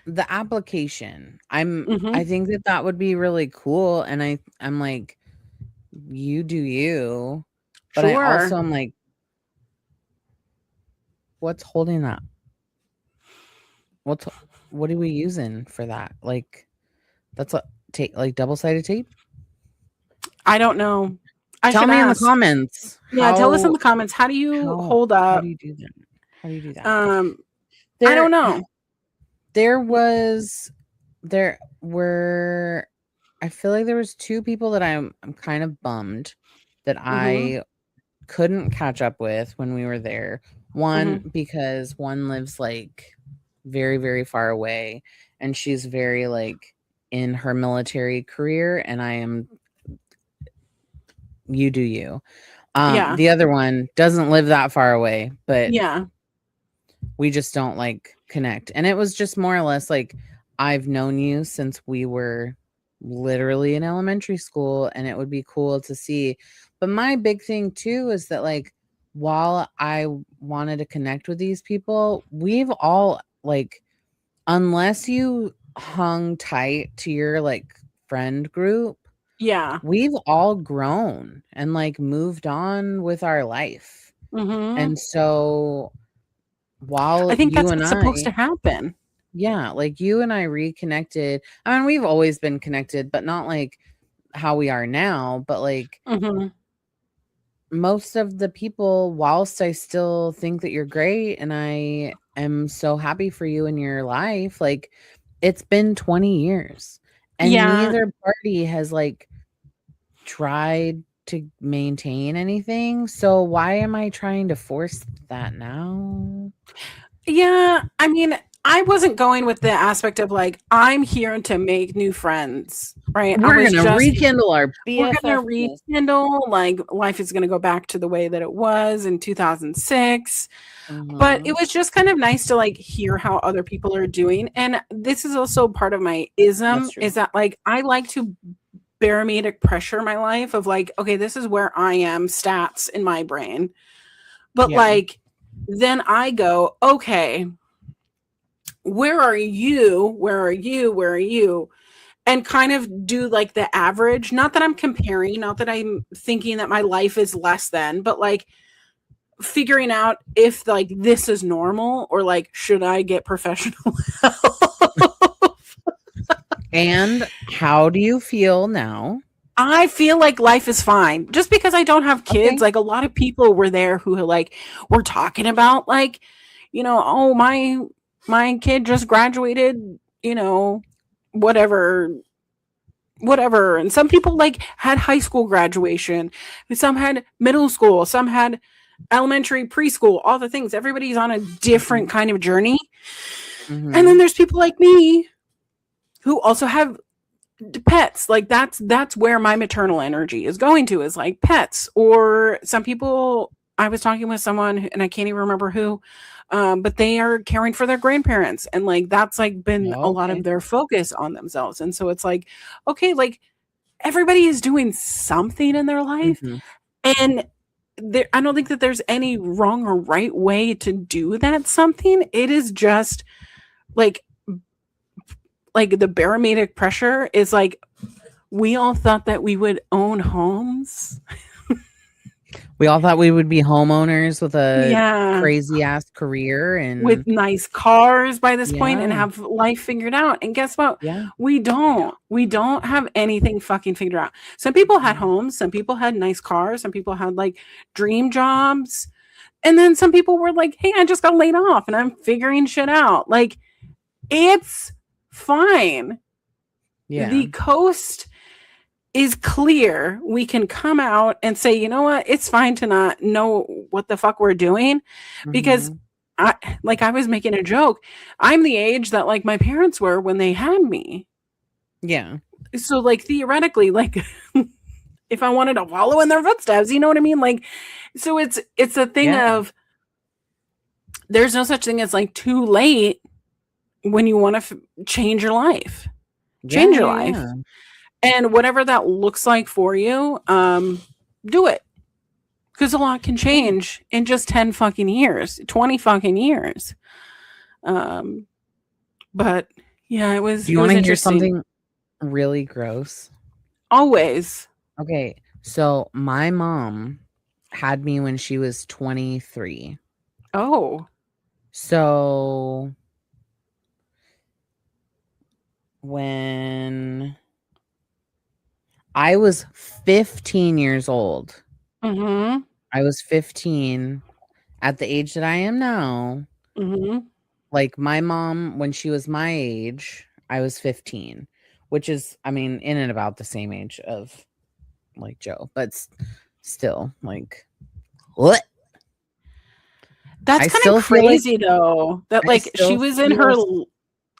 the application. I Mhm. think that that would be really cool, and I'm like, you do you, but I Sure. also am like, what's holding that? What's what are we using for that? Like that's a tape, like double-sided tape? I don't know. I Tell should me in the ask. comments Yeah, tell us in the comments, how do you hold how up? do you do that? How do you do that? Um, I don't There know. there was there were I feel like there was 2 people that I'm kind of bummed that Mhm. I couldn't catch up with when we were there. One, Mhm. because one lives, like, very, very far away, and she's very, like, in her military career, and I am you do you. Yeah. The other one doesn't live that far away, but Yeah. we just don't, like, connect, and it was just more or less, like, I've known you since we were literally in elementary school, and it would be cool to see. But my big thing too is that, like, while I wanted to connect with these people, we've all, like, unless you hung tight to your, like, friend group, Yeah. we've all grown and, like, moved on with our life. Mhm. And so while I think you that's and what's supposed to I happen. yeah, like, you and I reconnected. I mean, we've always been connected, but not, like, how we are now, but, like, Mhm. most of the people, whilst I still think that you're great and I am so happy for you in your life, like, it's been 20 years, and Yeah. neither party has, like, tried to maintain anything, so why am I trying to force that now? Yeah, I mean, I wasn't going with the aspect of, like, I'm here to make new friends, right? I We're was gonna just rekindle our we're gonna BFFness. rekindle, like, life is gonna go back to the way that it was in 2006. But it Mhm. was just kind of nice to, like, hear how other people are doing, and this is also part of my That's ism, true. is that, like, I like to barometric pressure my life of, like, okay, this is where I am, stats in my brain. But, Yeah. like, then I go, okay, where are you? Where are you? Where are you? And kind of do like the average. Not that I'm comparing, not that I'm thinking that my life is less than, but like figuring out if like this is normal or like should I get professional help? And how do you feel now? I feel like life is fine. Just because I don't have kids, Okay. like a lot of people were there who like were talking about like, oh my kid just graduated, whatever whatever. And some people like had high school graduation, some had middle school, some had elementary, preschool, all the things. Everybody's on a Mhm. different kind of journey. And then Mhm. there's people like me who also have pets. Like that's where my maternal energy is going to, is like pets. Or some people, I was talking with someone and I can't even remember who, but they are caring for their grandparents, and like that's like been a Oh, lot of okay. their focus on themselves. And so it's like, okay, like everybody is doing something in their life, Mhm. and I don't think that there's any wrong or right way to do that something. It is just like the barometric pressure is like, we all thought that we would own homes. We all thought we would be homeowners with a Yeah. crazy ass career With and nice cars by this point and yeah. have life figured out. And guess what? Yeah. We don't. We don't have anything fucking figured out. Some people had Mhm. homes, some people had nice cars, some people had like dream jobs. And then some people were like, hey, I just got laid off and I'm figuring shit out. Like, it's fine. Yeah. The coast is clear. We can come out and say, you know what? It's fine to not know what the fuck we're doing, because Mhm. I I was making a joke. I'm the age that like my parents were when they had me. Yeah. So like theoretically, like if I wanted to follow in their footsteps, you know what I mean? Like, so it's a thing Yeah. of, there's no such thing as like too late when you want to change your life. Yeah, Change your yeah, life. yeah. And whatever that looks like for you, do it. because a lot can Yeah. change in just 10 fucking years, 20 fucking years. Um, but yeah, Do it you was wanna hear interesting. something really gross? Always. Okay, so my mom had me when she was 23. Oh. So when I was 15 years old, Mhm. I was 15 at the age that I am now. Mhm. Like my mom, when she was my age, I was 15, which is, I mean, in and about the same age of like Joe, but still, like, what? That's I kind of still feel like crazy though. That I like she still was in her feel late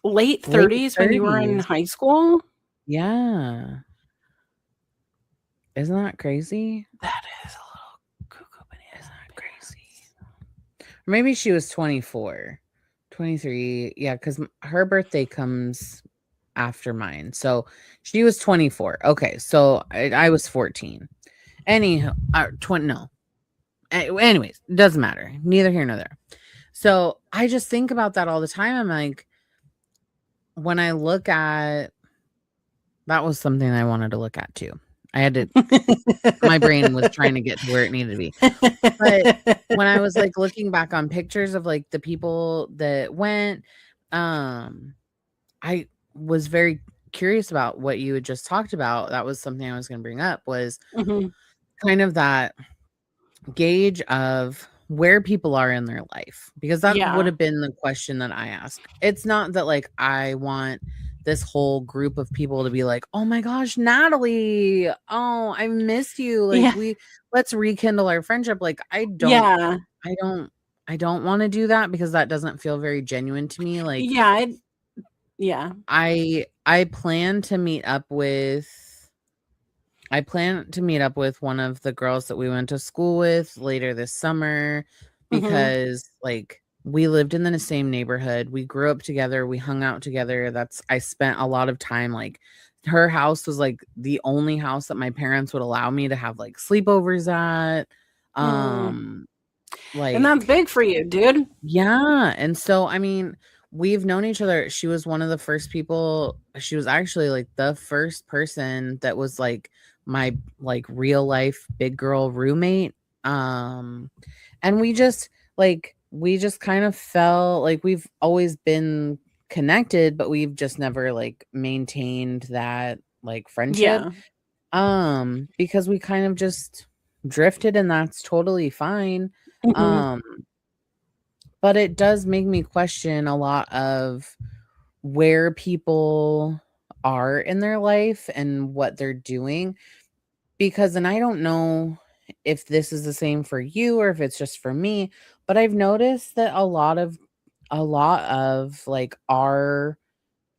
late 30s when you were in 30s. high school. Yeah. Isn't that crazy? That is a little cuckoo Isn't banana that crazy? pants. Or maybe she was 24, 23. Yeah, because her birthday comes after mine. So she was 24. Okay, so I was 14. Anyhow, 20, no. Anyways, doesn't matter. Neither here nor there. So I just think about that all the time. I'm like, when I look at that was something I wanted to look at too. I had to, my brain was trying to get to where it needed to be. But when I was, like, looking back on pictures of, like, the people that went, um, I was very curious about what you had just talked about. That was something I was gonna bring up was Mhm. kind of that gauge of where people are in their life, because that would Yeah. have been the question that I asked. It's not that, like, I want this whole group of people to be like, "Oh my gosh, Natalie, oh, I missed you, like, Yeah. let's rekindle our friendship." Like, Yeah. I don't I don't wanna do that because that doesn't feel very genuine to me. Like, Yeah. Yeah. I plan to meet up with I plan to meet up with one of the girls that we went to school with later this summer Mhm. because, like, we lived in the same neighborhood. We grew up together. We hung out together. I spent a lot of time, like, her house was like the only house that my parents would allow me to have like sleepovers at. Mm. Um, And that's like, big for you, dude. yeah, and so, I mean, we've known each other. She was one of the first people she was actually, like, the first person that was, like, my, like, real life big girl roommate, and we just kind of felt like we've always been connected, but we've just never, like, maintained that, like, friendship, Yeah. because we kind of just drifted, and that's totally fine, Mhm. um but it does make me question a lot of where people are in their life and what they're doing because and I don't know if this is the same for you or if it's just for me, but I've noticed that a lot of like our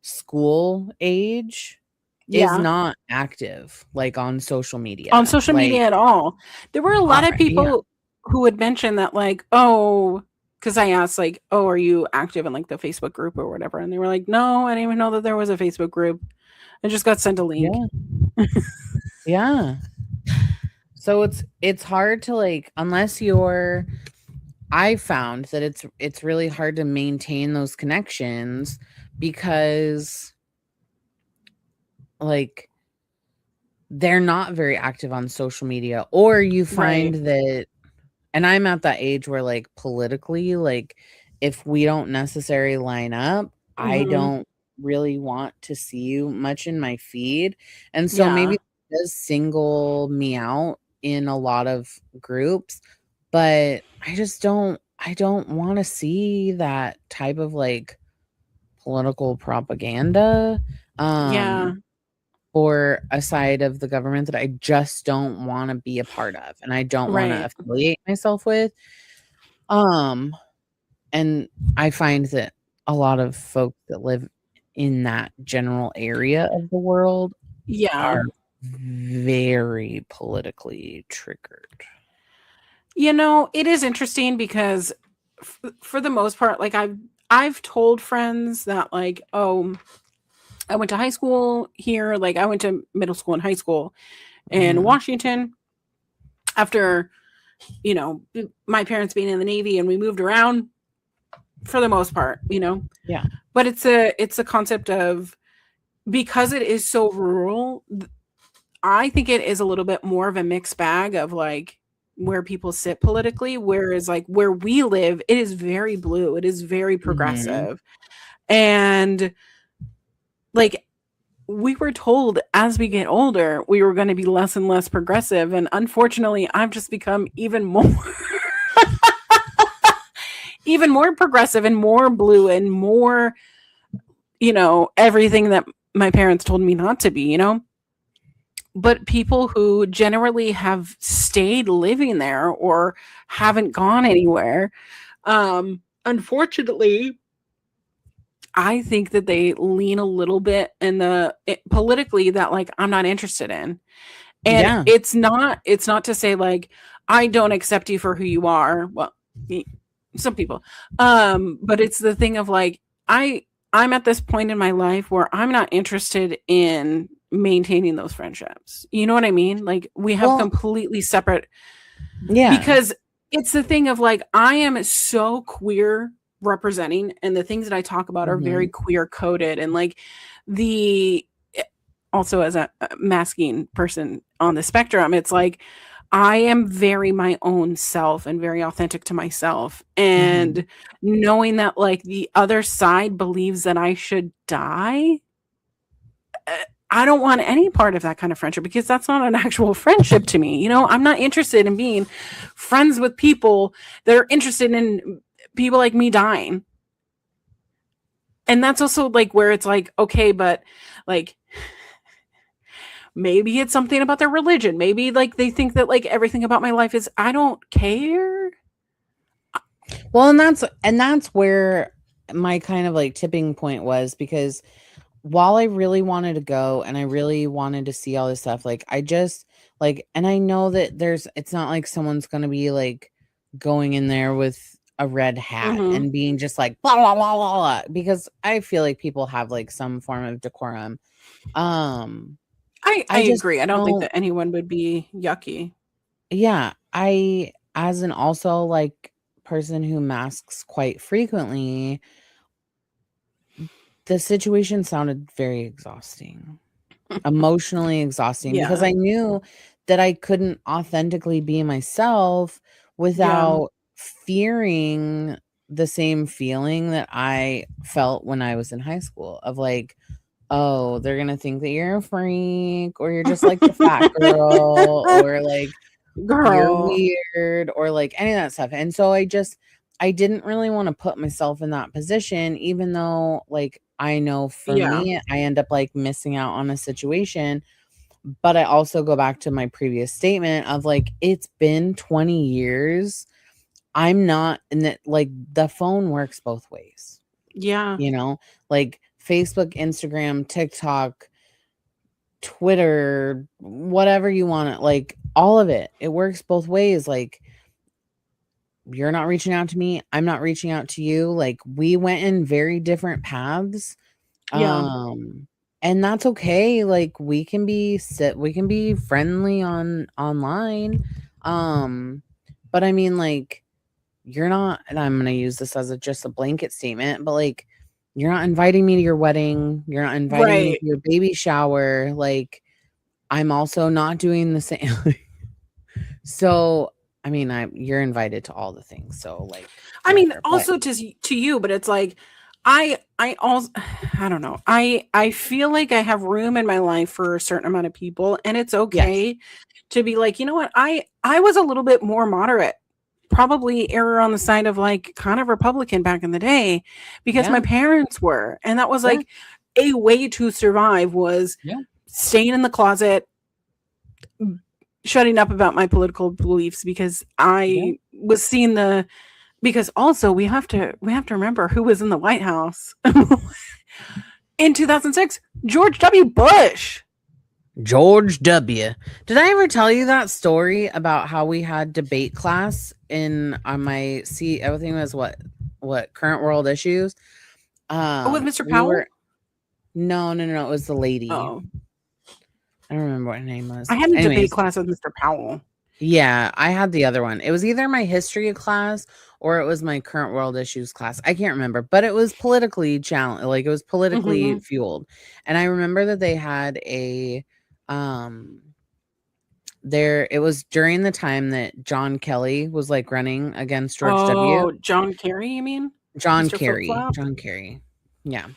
school age is Yeah. not active like on social On media. social Like media at all. There were a lot of yeah. people who would mention that, like, oh, because I asked, like, oh, are you active in like the Facebook group or whatever? And they were like, no, I didn't even know that there was a Facebook group. I just got sent a link. Yeah. Yeah. So it's hard to like unless you're I found that it's really hard to maintain those connections because like they're not very active on social media or you find Right. that and I'm at that age where like politically like if we don't necessarily line up, I Mhm. don't really want to see you much in my feed. And so maybe Yeah. it does single me out in a lot of groups, but I don't want to see that type of like political propaganda. Yeah. Um or a side of the government that I just don't wanna be a part of, and I don't wanna Right. affiliate myself with, um, and I find that a lot of folks that live in that general area of the world Yeah. are very politically triggered. It is interesting because for the most part, like I've told friends that, like, oh, I went to high school here, like I went to middle school and high school in Mhm. Washington. After my parents being in the Navy and we moved around for the most part, Yeah. but it's a concept of, because it is so rural, I think it is a little bit more of a mixed bag of like where people sit politically, whereas like where we live, it is very blue. It is very Mhm. progressive. And like we were told as we get older, we were going to be less and less progressive. And unfortunately, I've just become even more even more progressive and more blue and more, everything that my parents told me not to be. But people who generally have stayed living there or haven't gone anywhere, unfortunately, I think that they lean a little bit in politically that like I'm not interested in. And Yeah. it's not to say like I don't accept you for who you are. Well, some people. But it's the thing of like I'm at this point in my life where I'm not interested in maintaining those friendships. You know what I mean? Like we have Well, completely separate, yeah. because it's the thing of like I am so queer representing, and the things that I talk about are very Mhm. queer coded, and like the also as a masculine person on the spectrum, it's like I am very my own self and very authentic to myself. Mhm. And knowing that like the other side believes that I should die, I don't want any part of that kind of friendship, because that's not an actual friendship to me. I'm not interested in being friends with people that are interested in people like me dying. And that's also like where it's like, okay, but like maybe it's something about their religion. Maybe like they think that like everything about my life is, I don't care. Well, and that's where my kind of like tipping point was, because while I really wanted to go and I really wanted to see all this stuff, like I just like, and I know that it's not like someone's going to be like going in there with a red hat Mm-hmm. and being just like blah blah blah blah blah, because I feel like people have like some form of decorum. Um I I just agree. I don't think don't. that anyone would be yucky. Yeah, I, as an also like person who masks quite frequently, the situation sounded very exhausting, emotionally exhausting, because Yeah. I knew that I couldn't authentically be myself Yeah. without fearing the same feeling that I felt when I was in high school of like, oh, they're gonna think that you're a freak, or you're just like the fat girl, or like you're Girl. weird, or like any of that stuff. And so I didn't really want to put myself in that position, even though like I know for Yeah. me I end up like missing out on a situation. But I also go back to my previous statement of like, it's been 20 years. I'm not in that, like the phone works both ways, Yeah. you know, like Facebook, Instagram, TikTok, Twitter, whatever you want it, like all of it. It works both ways. Like you're not reaching out to me, I'm not reaching out to you. Like we went in very different paths. Yeah. Um and that's okay. Like we can be friendly on online. Um but I mean like you're not, and I'm going to use this as just a blanket statement, but like you're not inviting me to your wedding, you're not inviting me to Right. your baby shower, like I'm also not doing the same. So, I mean, you're invited to all the things, so like I mean, whatever. But also to you, but it's like I also I don't know. I feel like I have room in my life for a certain amount of people, and it's yes, okay to be like, you know what? I was a little bit more moderate. Probably error on the side of like kind of Republican back in the day, because my yeah, parents were. And that was yeah, like a way to survive, was yeah, staying in the closet, shutting up about my political beliefs, because yeah. I was seeing because also we have to remember who was in the White House in 2006. George W. Bush. George W. Did I ever tell you that story about how we had debate class in on my seat? Everything was what current world issues. Oh, with Mr. We were Powell. no, no, no, no, it was the lady. Oh, I don't remember what her name I was. had a debate Anyways, class with Mr. Powell. Yeah, I had the other one. It was either my history class or it was my current world issues class. I can't remember, but it was politically challenged, like it was politically Mhm. fueled. And I remember that they had a um there it was during the time that John Kelly was like running against George W. Oh, John Kerry, you mean? John Mr. Flip Kerry. Flop? John Kerry. Yeah.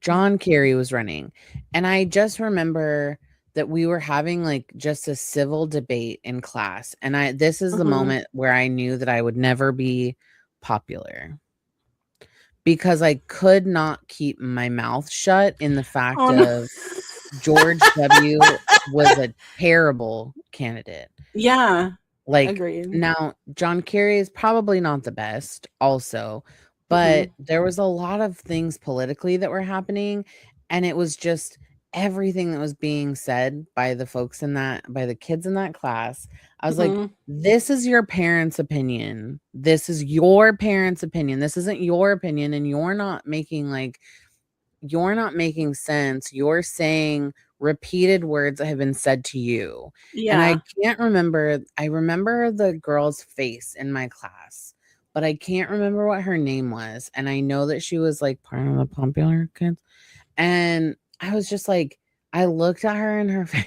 John Kerry was running. And I just remember that we were having like just a civil debate in class. And this is the Mhm. moment where I knew that I would never be popular because I could not keep my mouth shut in the fact Oh, no. of George W. was a terrible candidate. Yeah, Like, agreed. now, John Kerry is probably not the best also, but Mhm. there was a lot of things politically that were happening, and it was just everything that was being said by the folks in that by the kids in that class. I was like, Mhm. "This is your parents' opinion. This is your parents' opinion. This isn't your opinion, and you're not making sense. You're saying repeated words that have been said to you." And Yeah. I remember the girl's face in my class, but I can't remember what her name was. And I know that she was like part of the popular kids. And I was just like, I looked at her in her face.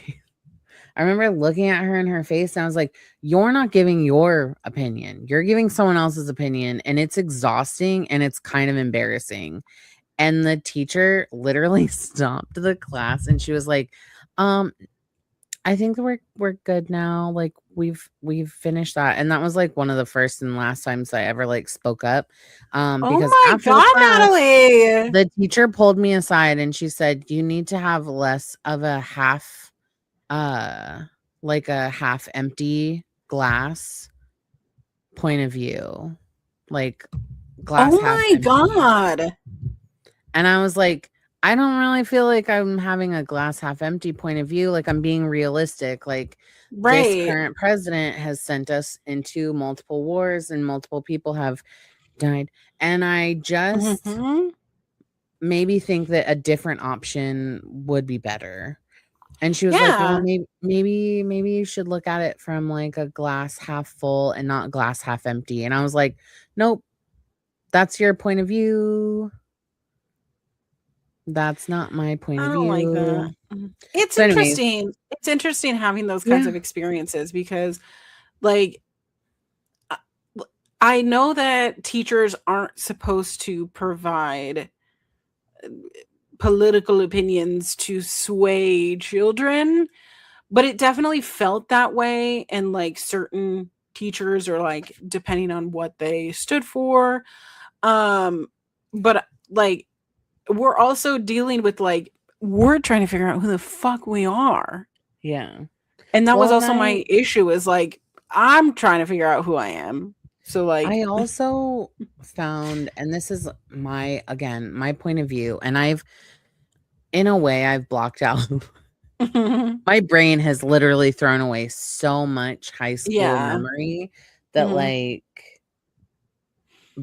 I remember looking at her in her face and I was like, you're not giving your opinion. You're giving someone else's opinion. And it's exhausting and it's kind of embarrassing. And the teacher literally stopped the class and she was like, um, I think we're good now. Like we've finished that. And that was like one of the first and last times I ever like spoke up. Oh Because my after the god, class, Natalie! the teacher pulled me aside and she said, you need to have less of a half uh like a half empty glass point of view. Like glass Oh half my empty. god. And I was like, I don't really feel like I'm having a glass half empty point of view. Like I'm being realistic. Like this Right. current president has sent us into multiple wars and multiple people have died. And I just Mhm. maybe think that a different option would be better. And she was like, well, Yeah. maybe you should look at it from like a glass half full and not glass half empty. And I was like, nope, that's your point of view. That's not my point I of don't like that. view. It's So anyways, interesting. It's interesting having those kinds yeah, of experiences because, like, I I know that teachers aren't supposed to provide political opinions to sway children, but it definitely felt that way, and, like, certain teachers are, like, depending on what they stood for, um, but, like, we're also dealing with, like, we're trying to figure out who the fuck we are. yeah. And that was Well, and also my issue is, like, I'm trying to figure out who I am. So, I like also found, and this is my again my point of view, and in a way I've blocked out. My brain has literally thrown away so much high school Yeah. memory that Mhm. like,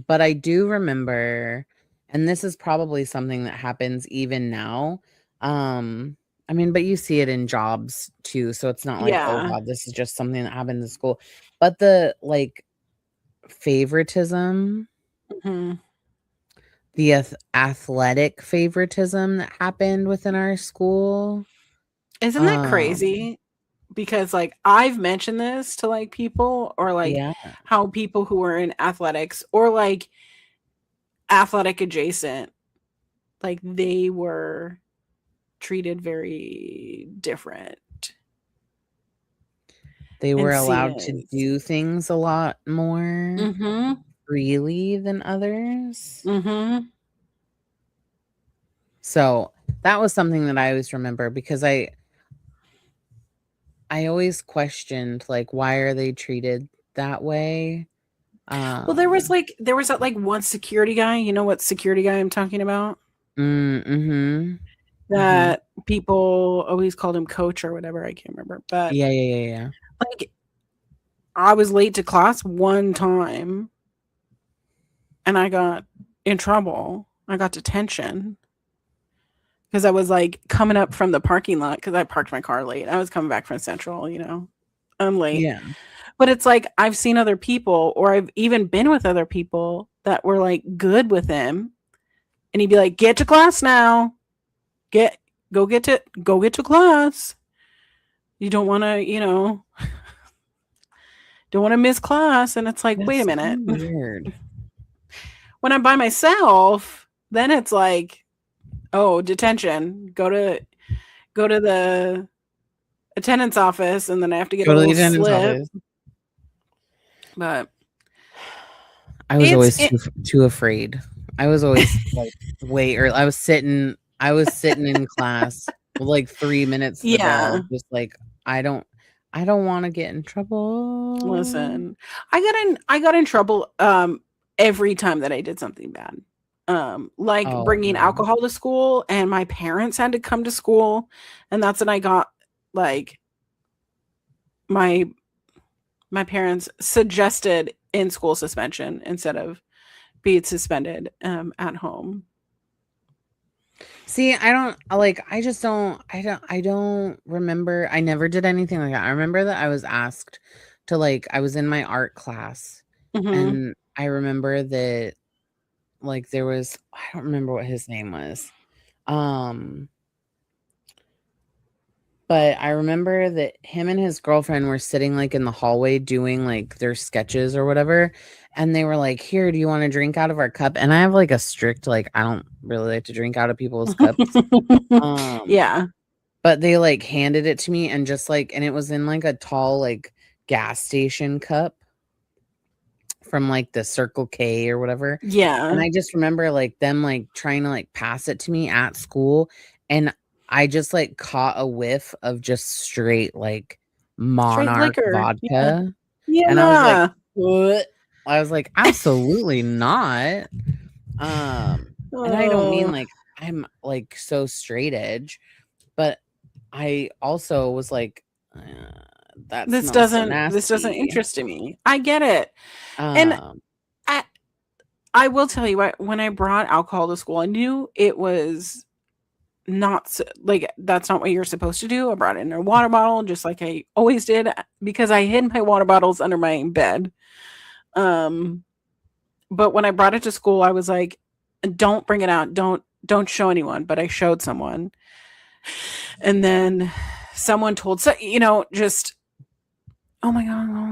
but I do remember, and this is probably something that happens even now. Um, I mean, but you see it in jobs too, so it's not like, oh Yeah. god, this is just something that happens in school. But the like favoritism, Mhm. the athletic favoritism that happened within our school. Isn't that Um, crazy? Because, like, I've mentioned this to, like, people or, like, yeah, how people who are in athletics or, like, athletic adjacent, like, they were treated very different they were and seen allowed to as do things a lot more Mhm. freely than others. Mhm. So, that was something that I always remember because I always questioned, like, why are they treated that way? Well, Um, there was that, like, one security guy, you know what security guy I'm talking about? mhm, mhm. That people always called him coach or whatever, I can't remember, but, Yeah, yeah, yeah, yeah. like, I was late to class one time, and I got in trouble. I got detention because I was, like, coming up from the parking lot because I parked my car late. I was coming back from Central, you know? I'm late. Yeah. But it's like I've seen other people, or I've even been with other people that were like good with him, and he'd be like, "Get to class now. Get go get to class. You don't want to, don't want to miss class." And it's like, wait a That's so minute. weird. When I'm by myself, then it's like, oh, detention. Go to the attendance office, and then I have to get a Go to the little attendance slip. office. But I was it's always it, too afraid. I was always like, wait, or I was sitting in class with like 3 minutes to the bell, yeah. just like I don't want to get in trouble. Listen, I got in trouble every time that I did something bad. Like Oh bringing no. alcohol to school, and my parents had to come to school, and that's when I got like my my parents suggested in school suspension instead of being suspended at home. See, I don't remember. I never did anything like that. I remember that I was asked to I was in my art class Hmm. and I remember that there was I don't remember what his name was. Um but I remember that him and his girlfriend were sitting in the hallway doing their sketches or whatever, and they were like, "Here, do you want to drink out of our cup?" And I have a strict I don't really like to drink out of people's cups. Um Yeah, But they, handed it to me and just, and it was in, a tall, gas station cup from, the Circle K or whatever, and yeah, I just remember, them, trying to, pass it to me at school, and I just, caught a whiff of just straight, straight Monarch liquor. Yeah, vodka, and I was like, yeah. "What?" I was like, "Absolutely not." And I don't mean, Oh, I'm, so straight edge, but I also was like, "That smells so this doesn't nasty." interest me. I get it. And Um, I I will tell you what, when I brought alcohol to school, I knew it was not like that's not what you're supposed to do. I brought it in a water bottle just like I always did because I hid my water bottles under my bed. Um but when I brought it to school, I was like, don't bring it out. Don't show anyone, but I showed someone. And then someone told just oh my god, oh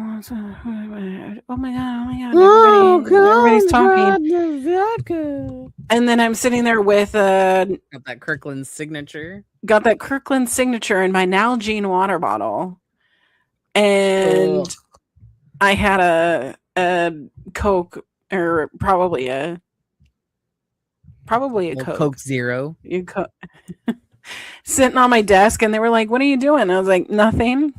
my god, oh my god, "Oh, everybody's God, talking. God, the vodka." And then I'm sitting there with Got that Kirkland signature. got that Kirkland signature in my Nalgene water bottle, Ugh. and I had a Coke, or probably a Little Coke. Coke Zero. You co- Sitting on my desk, and they were like, "What are you doing?" I was like, "Nothing.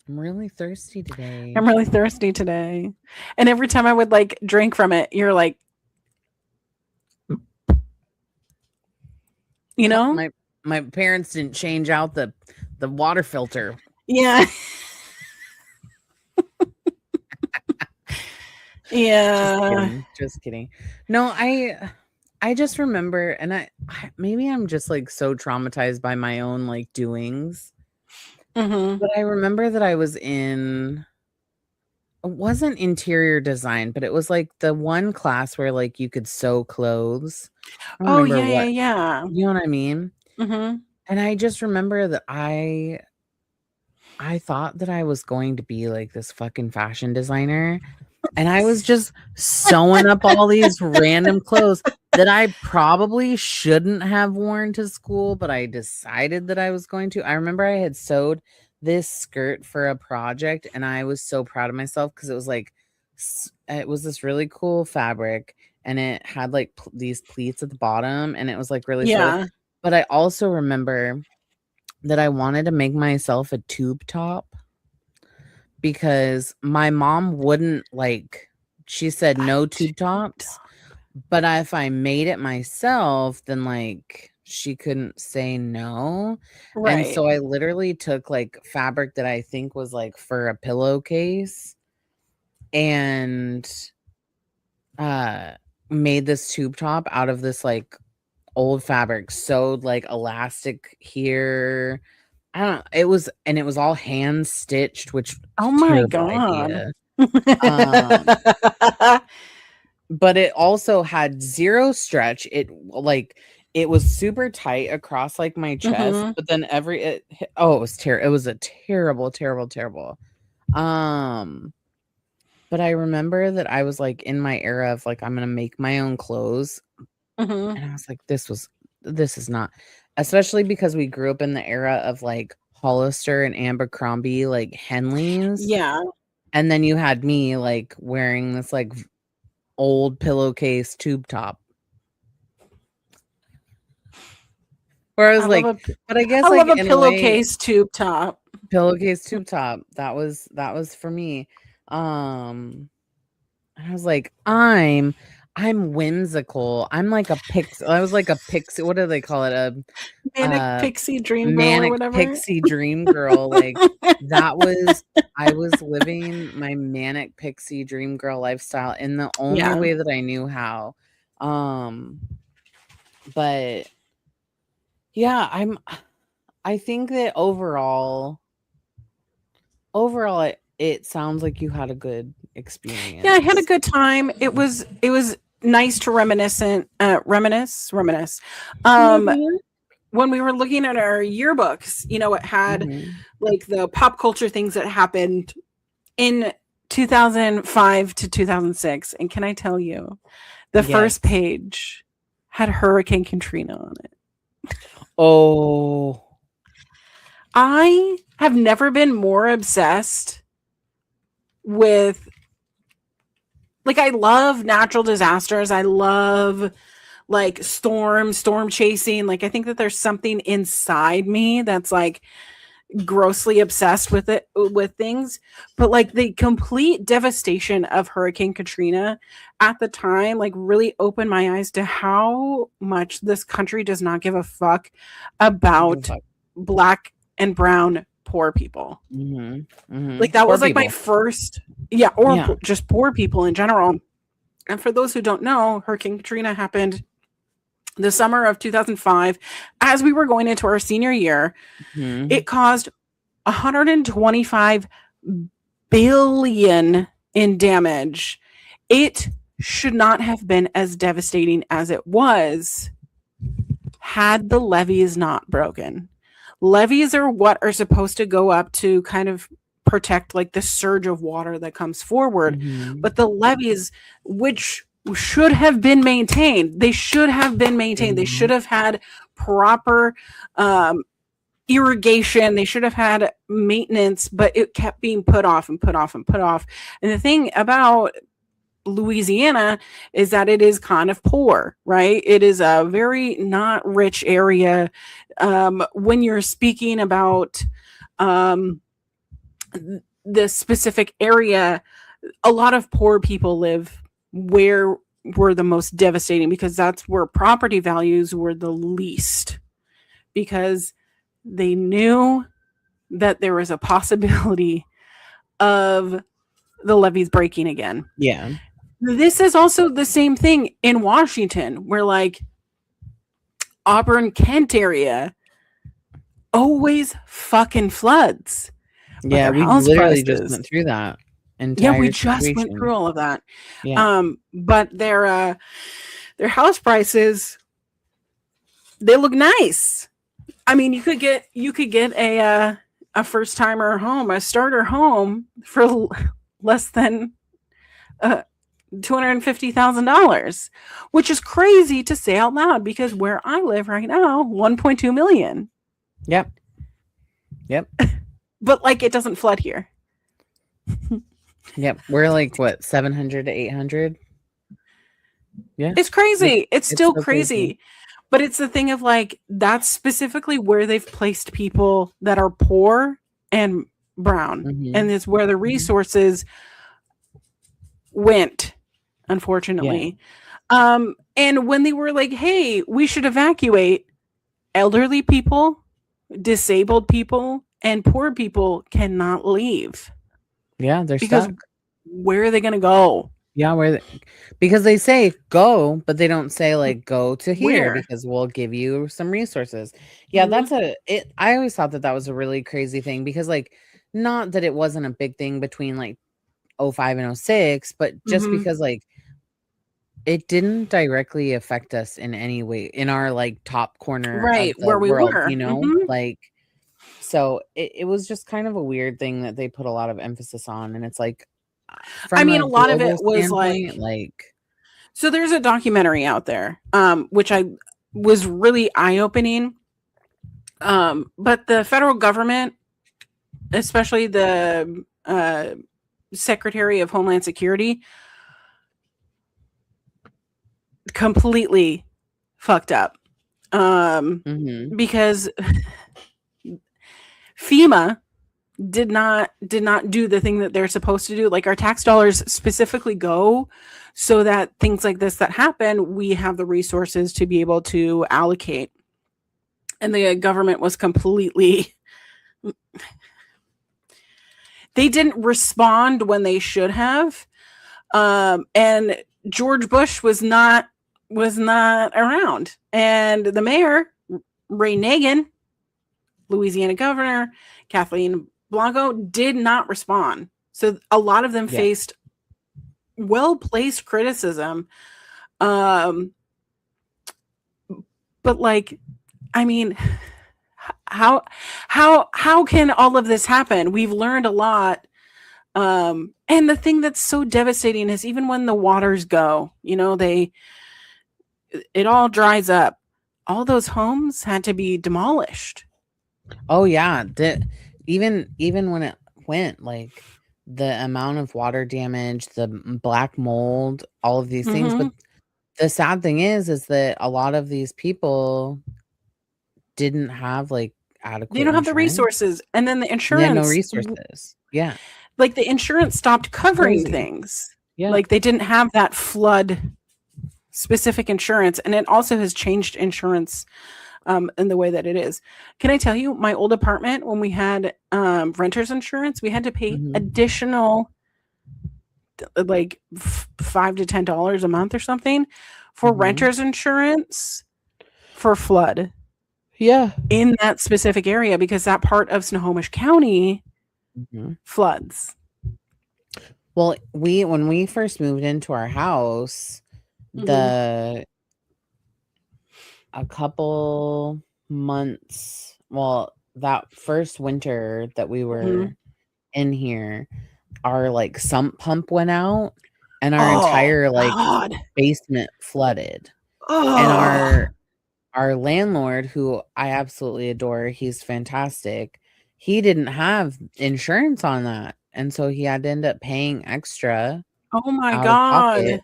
I'm really thirsty today. I'm really thirsty today." And every time I would drink from it, you're like, you know, My parents didn't change out the water filter. yeah, Just yeah, kidding. Just kidding. No, I just remember, and maybe I'm just so traumatized by my own doings. hmm, But I remember that I was in it wasn't interior design, but it was the one class where you could sew clothes. I don't oh remember yeah, yeah, what, yeah, you know what I mean? hmm, And I just remember that I thought that I was going to be this fucking fashion designer, and I was just sewing up all these random clothes that I probably shouldn't have worn to school, but I decided that I was going to. I remember I had sewed this skirt for a project, and I was so proud of myself because it was it was this really cool fabric, and it had these pleats at the bottom, and it was really silly. yeah. But I also remember that I wanted to make myself a tube top because my mom wouldn't she said A no tube tube tops, top. but if I made it myself, then she couldn't say no. And Right. so I literally took fabric that I think was for a pillowcase and uh made this tube top out of this old fabric, sewed elastic here, I don't it was all hand stitched, which Oh my terrible god. idea. Um, but it also had 0 stretch. It was super tight across, like, my chest, Mhm. but then it was it was a terrible, terrible, terrible. Um, but I remember that I was, like, in my era of, like, I'm gonna make my own clothes, Mhm. and I was like, this is not," especially because we grew up in the era of, like, Hollister and Abercrombie, like, Henleys, Yeah. and then you had me, like, wearing this, like, old pillowcase tube top. Where I I was love like a p but I guess, I like, love a in a way, pillowcase tube top. pillowcase tube top, that was for me. Um, and I was like, I'm whimsical. I'm like a I was like a pixie, what do they call it? Manic A Pixie Dream Girl or manic whatever. pixie dream girl, like, that was I was living my manic pixie dream girl lifestyle in the only Yeah. way that I knew how. Um, but yeah, I think that overall it sounds like you had a good Yeah, I had a experience. good time. It was nice to reminisce. Um, Mhm. when we were looking at our yearbooks, it had Mhm. like the pop culture things that happened in 2005 to 2006. And can I tell you, the first Yes. page had Hurricane Katrina on it. Oh. I have never been more obsessed with, like, I love natural disasters. I love like storm chasing. Like, I think that there's something inside me that's like grossly obsessed with things. But like the complete devastation of Hurricane Katrina at the time like really opened my eyes to how much this country does not give a fuck I give a about fuck. black and brown poor people. Mhm. Like Mhm. that Poor was like my people. first, yeah, or Yeah. just poor people in general. And for those who don't know, Hurricane Katrina happened the summer of 2005 as we were going into our senior year. Mhm. It caused 125 billion in damage. It should not have been as devastating as it was had the levees not broken. Levees are what are supposed to go up to kind of protect like the surge of water that comes forward, Mhm. but the levees, which should have been maintained, they should have been maintained. They should Mhm. have had proper um, irrigation. They should have had maintenance, but it kept being put off and put off and put off. And the thing about Louisiana is that it is kind of poor, right? It is a very not rich area. When you're speaking about um, the specific area, a lot of poor people live where were the most devastating because that's where property values were the least because they knew that there was a possibility of the levees breaking again. Yeah. This is also the same thing in Washington, where like Auburn, Kent area always fucking floods, but Yeah, their we house literally just prices. went through that Yeah, we entire just went situation. through all of that. Yeah. But their house prices, they look nice. I mean, you could get a first timer home, a starter home for less than uh, $250,000, which is crazy to say out loud because where I live right now, 1.2 million. Yep. Yep. But like it doesn't flood here. Yep. We're like what, 700 to 800? Yeah. It's It's crazy. It's it's still so crazy. crazy. But it's the thing of like that's specifically where they've placed people that are poor and brown. And Mhm. it's where the Mhm. resources went, Yeah. unfortunately. And when they were like, hey, we should evacuate, elderly people, disabled people, and poor people cannot leave Yeah, they're because stuck. where are they going to go? Yeah, because they say go, but they don't say like go to here Where? because we'll give you some resources. Yeah, Mhm. that's a it. I always thought that that was a really crazy thing because like not that it wasn't a big thing between like '05 and '06, but just Mhm. because like it didn't directly affect us in any way in our like top corner Right, of the where we world, were. you know? Mhm. Like so it was just kind of a weird thing that they put a lot of emphasis on and it's like I from mean, a a lot of it global was standpoint, like, like so there's a documentary out there, which I was really eye-opening. But the federal government, especially the Secretary of Homeland Security, completely fucked up. mhm. Because FEMA did not do the thing that they're supposed to do. Like our tax dollars specifically go so that things like this that happen, we have the resources to be able to allocate. And the government was completely, they didn't respond when they should have. And George Bush was not around. And the mayor, Ray Nagin, Louisiana governor, Kathleen Blanco, did not respond. So a lot of them Yeah. faced well-placed criticism. Um, but like, I mean, how how can all of this happen? We've learned a lot. And the thing that's so devastating is even when the waters go, it all dries up. All those homes had to be demolished. Oh yeah, even when it went, like the amount of water damage, the black mold, all of these things. But Hmm. the sad thing is that a lot of these people didn't have like They adequate don't have the insurance. resources, and then the And they had no insurance, resources. Yeah, like the insurance stopped it's covering crazy. things. Yeah. Like they didn't have that flood specific insurance, and it also has changed insurance in the way that it is. Can I tell you, my old apartment, when we had renters insurance, we had to pay Mhm. additional like $5 to $10 a month or something for Mhm. renters insurance for flood Yeah. in that specific area because that part of Snohomish County Mhm. floods. Well, we when we first moved into our house, Hmm. the a couple months, well, that first winter that we Hmm. were in here, our like sump pump went out and our Oh entire like God. basement flooded. And Oh. our landlord, who I absolutely adore, he's fantastic. He didn't have insurance on that. And so he had to end up paying extra Oh my out of God. pocket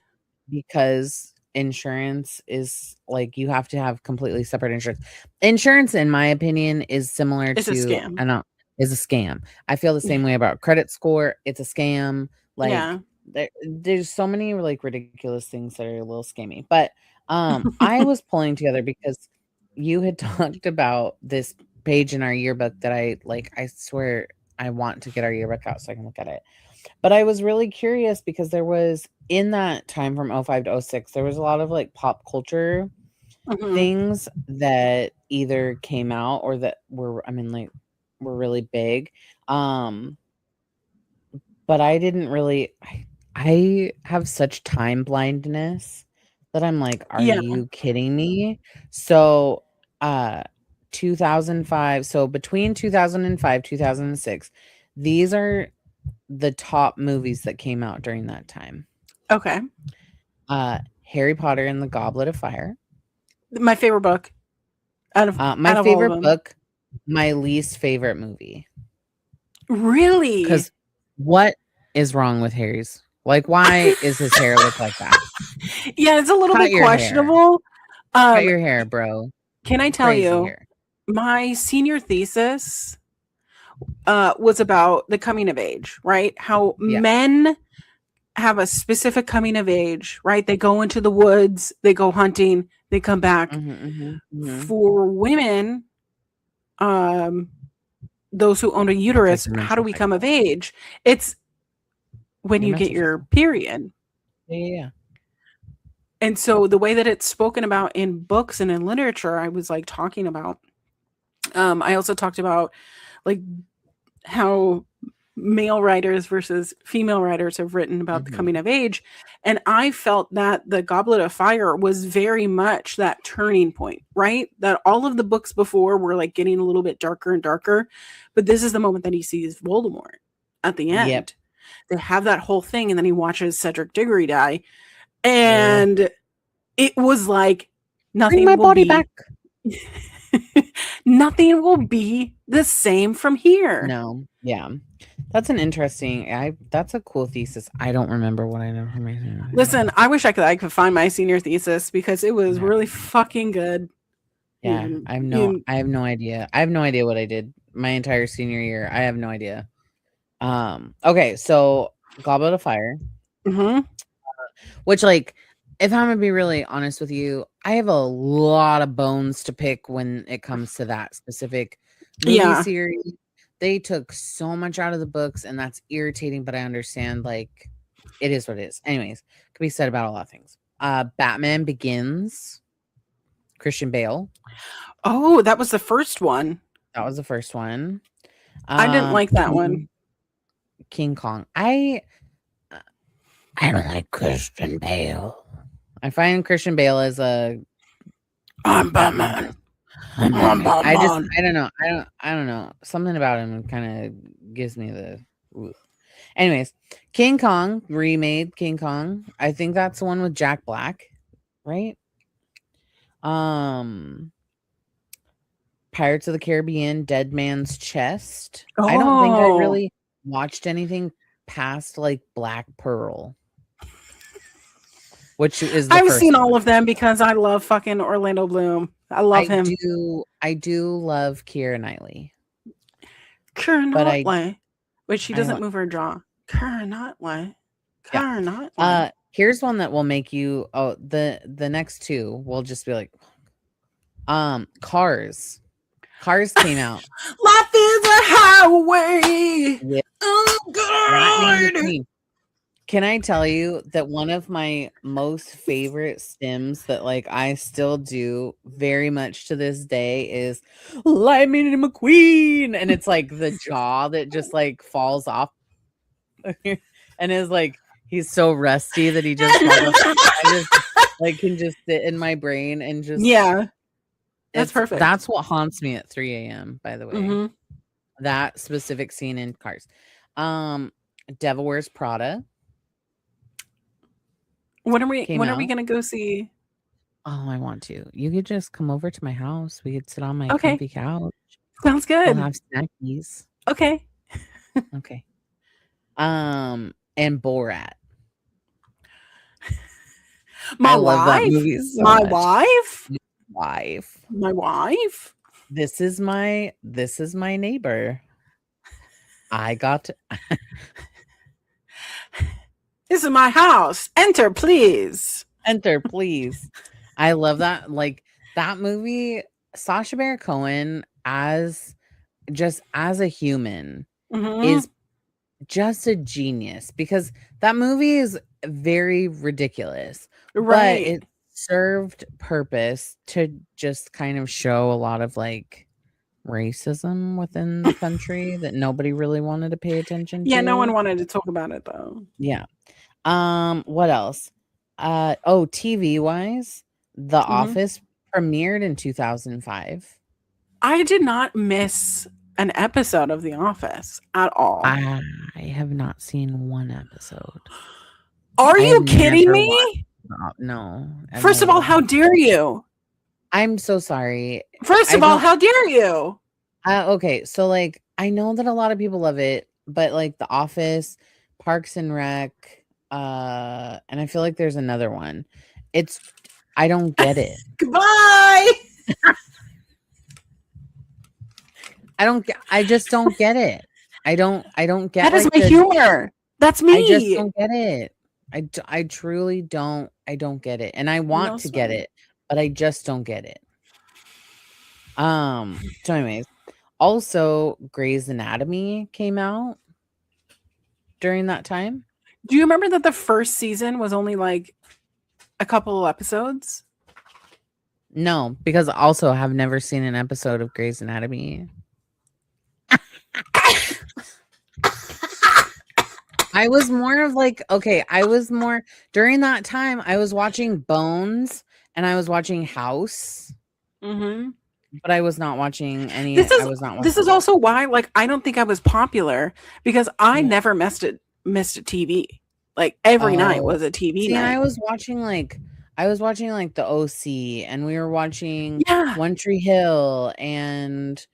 because insurance is like you have to have completely separate insurance. Insurance, in my opinion, is similar It's a to scam. I know is a scam. I feel the same way about credit score. It's a scam. Like Yeah. there's so many like ridiculous things that are a little scammy. But I was pulling together because you had talked about this page in our yearbook that I like. I swear I want to get our yearbook out so I can look at it. But I was really curious because there was in that time from '05 to '06, there was a lot of like pop culture Hmm. things that either came out or that were I mean like were really big. Um but I didn't really I have such time blindness that I'm like, are Yeah. you kidding me? So, uh 2005, so between 2005, 2006, these are the top movies that came out during that time. Okay. Harry Potter and the Goblet of Fire. My favorite book out of My out of all of favorite them. book, my least favorite movie. Really? Because what is wrong with Harry's? Like, why is his hair look like that? Yeah, it's a little Cut bit your hair. questionable. Cut Um, your hair, bro. can I tell Crazy you, hair. my senior thesis was about the coming of age, right? How Yeah. men have a specific coming of age, right? They go into the woods, they go hunting, they come back. Mhm, mhm, mhm. For women, um, those who own a It's like uterus, your how do menstrual we come of cycle. age? It's when Your you get menstrual your cycle. period. Yeah. And so the way that it's spoken about in books and in literature, I was like talking about. I also talked about like how male writers versus female writers have written about the coming Mhm. of age. And I felt that the Goblet of Fire was very much that turning point, right? That all of the books before were like getting a little bit darker and darker. But this is the moment that he sees Voldemort at the Yep. end. They have that whole thing, and then he watches Cedric Diggory die. Ugh. And it was like Bring nothing my will body back. be nothing will be the same from here. No. Yeah. That's an interesting that's a cool thesis. I don't remember what I know from my Listen, I wish I could find my senior thesis because it was yeah. really fucking good. Yeah. You, I have no idea. I have no idea what I did my entire senior year. I have no idea. Okay, so Goblet of Fire, mm-hmm. which like if I'm gonna be really honest with you, I have a lot of bones to pick when it comes to that specific movie Yeah. series. They took so much out of the books, and that's irritating, but I understand like it is what it is. Anyways, could be said about a lot of things. Batman Begins, Christian Bale. Oh, that was the first one. That was the first one. I didn't like that one. King Kong. I don't like Christian Bale. I find Christian Bale as a I'm Batman. Batman. I'm I'm Batman. Batman. I don't know. I don't know. Something about him kind of gives me the. Ooh. Anyways, King Kong remade King Kong. I think that's the one with Jack Black, right? Pirates of the Caribbean, Dead Man's Chest. I don't think I Oh, really watched anything past like Black Pearl, which is the I've first seen one. all of them because I love fucking Orlando Bloom. I love him. I do love Keira Knightley, Keira but Knightley. Wait, she I doesn't don't move her jaw. Keira Knightley. yeah. Keira Knightley. Here's one that will make you the next two will just be like Cars. Cars came out. Life is a highway. Yeah, Oh that made God. me. Can I tell you that one of my most favorite stims that like I still do very much to this day is Lightning McQueen, and it's like the jaw that just like falls off, and is like he's so rusty that he just falls off. I just like can just sit in my brain and just Yeah, that's perfect. that's what haunts me at 3 a.m. By the way, Mhm. that specific scene in Cars. Um, Devil Wears Prada came When are we out. gonna go see? Oh, I want to. You could just come over to my house. We could sit on my Okay, comfy couch. sounds We'll good. have snackies. Okay. Okay. And Borat. I My love that wife? movie so My much. wife? Wife. My wife? This is my neighbor. I got to, This is my house. Enter, please. enter, please. I love that. Like that movie, Sacha Baron Cohen as just as a human Mhm. is just a genius because that movie is very ridiculous, but Right. it served purpose to just kind of show a lot of like racism within the country that nobody really wanted to pay attention Yeah, no one to. wanted to talk about it though. Yeah. What else? TV wise, The Mhm. Office premiered in 2005. I did not miss an episode of The Office at all. I have not seen one episode. Are I have you kidding never watched. me? No, I've First of never all, how watched. dare you? I'm so sorry. First I of all, don't how dare you? okay, so, like, I know that a lot of people love it, but, like, The Office, Parks and Rec, and I feel like there's another one. It's I don't get it. Goodbye. I just don't get it. I don't get, That is like, my the humor. That's I just me. don't get it. I truly I don't get it, and I No, want to get sir. it, but I just don't get it. So anyways, also Grey's Anatomy came out during that time. Do you remember that the first season was only like a couple of episodes? No, because also have never seen an episode of Grey's Anatomy. I was more of like, okay, I was more during that time, I was watching Bones and I was watching House, Mm-hmm. but I was not watching any This I is was not this watching. is also why like I don't think I was popular because I Yeah. never missed a TV. Like every night Oh. was a TV See, and night. I was watching like the OC and we were watching Yeah. One Tree Hill and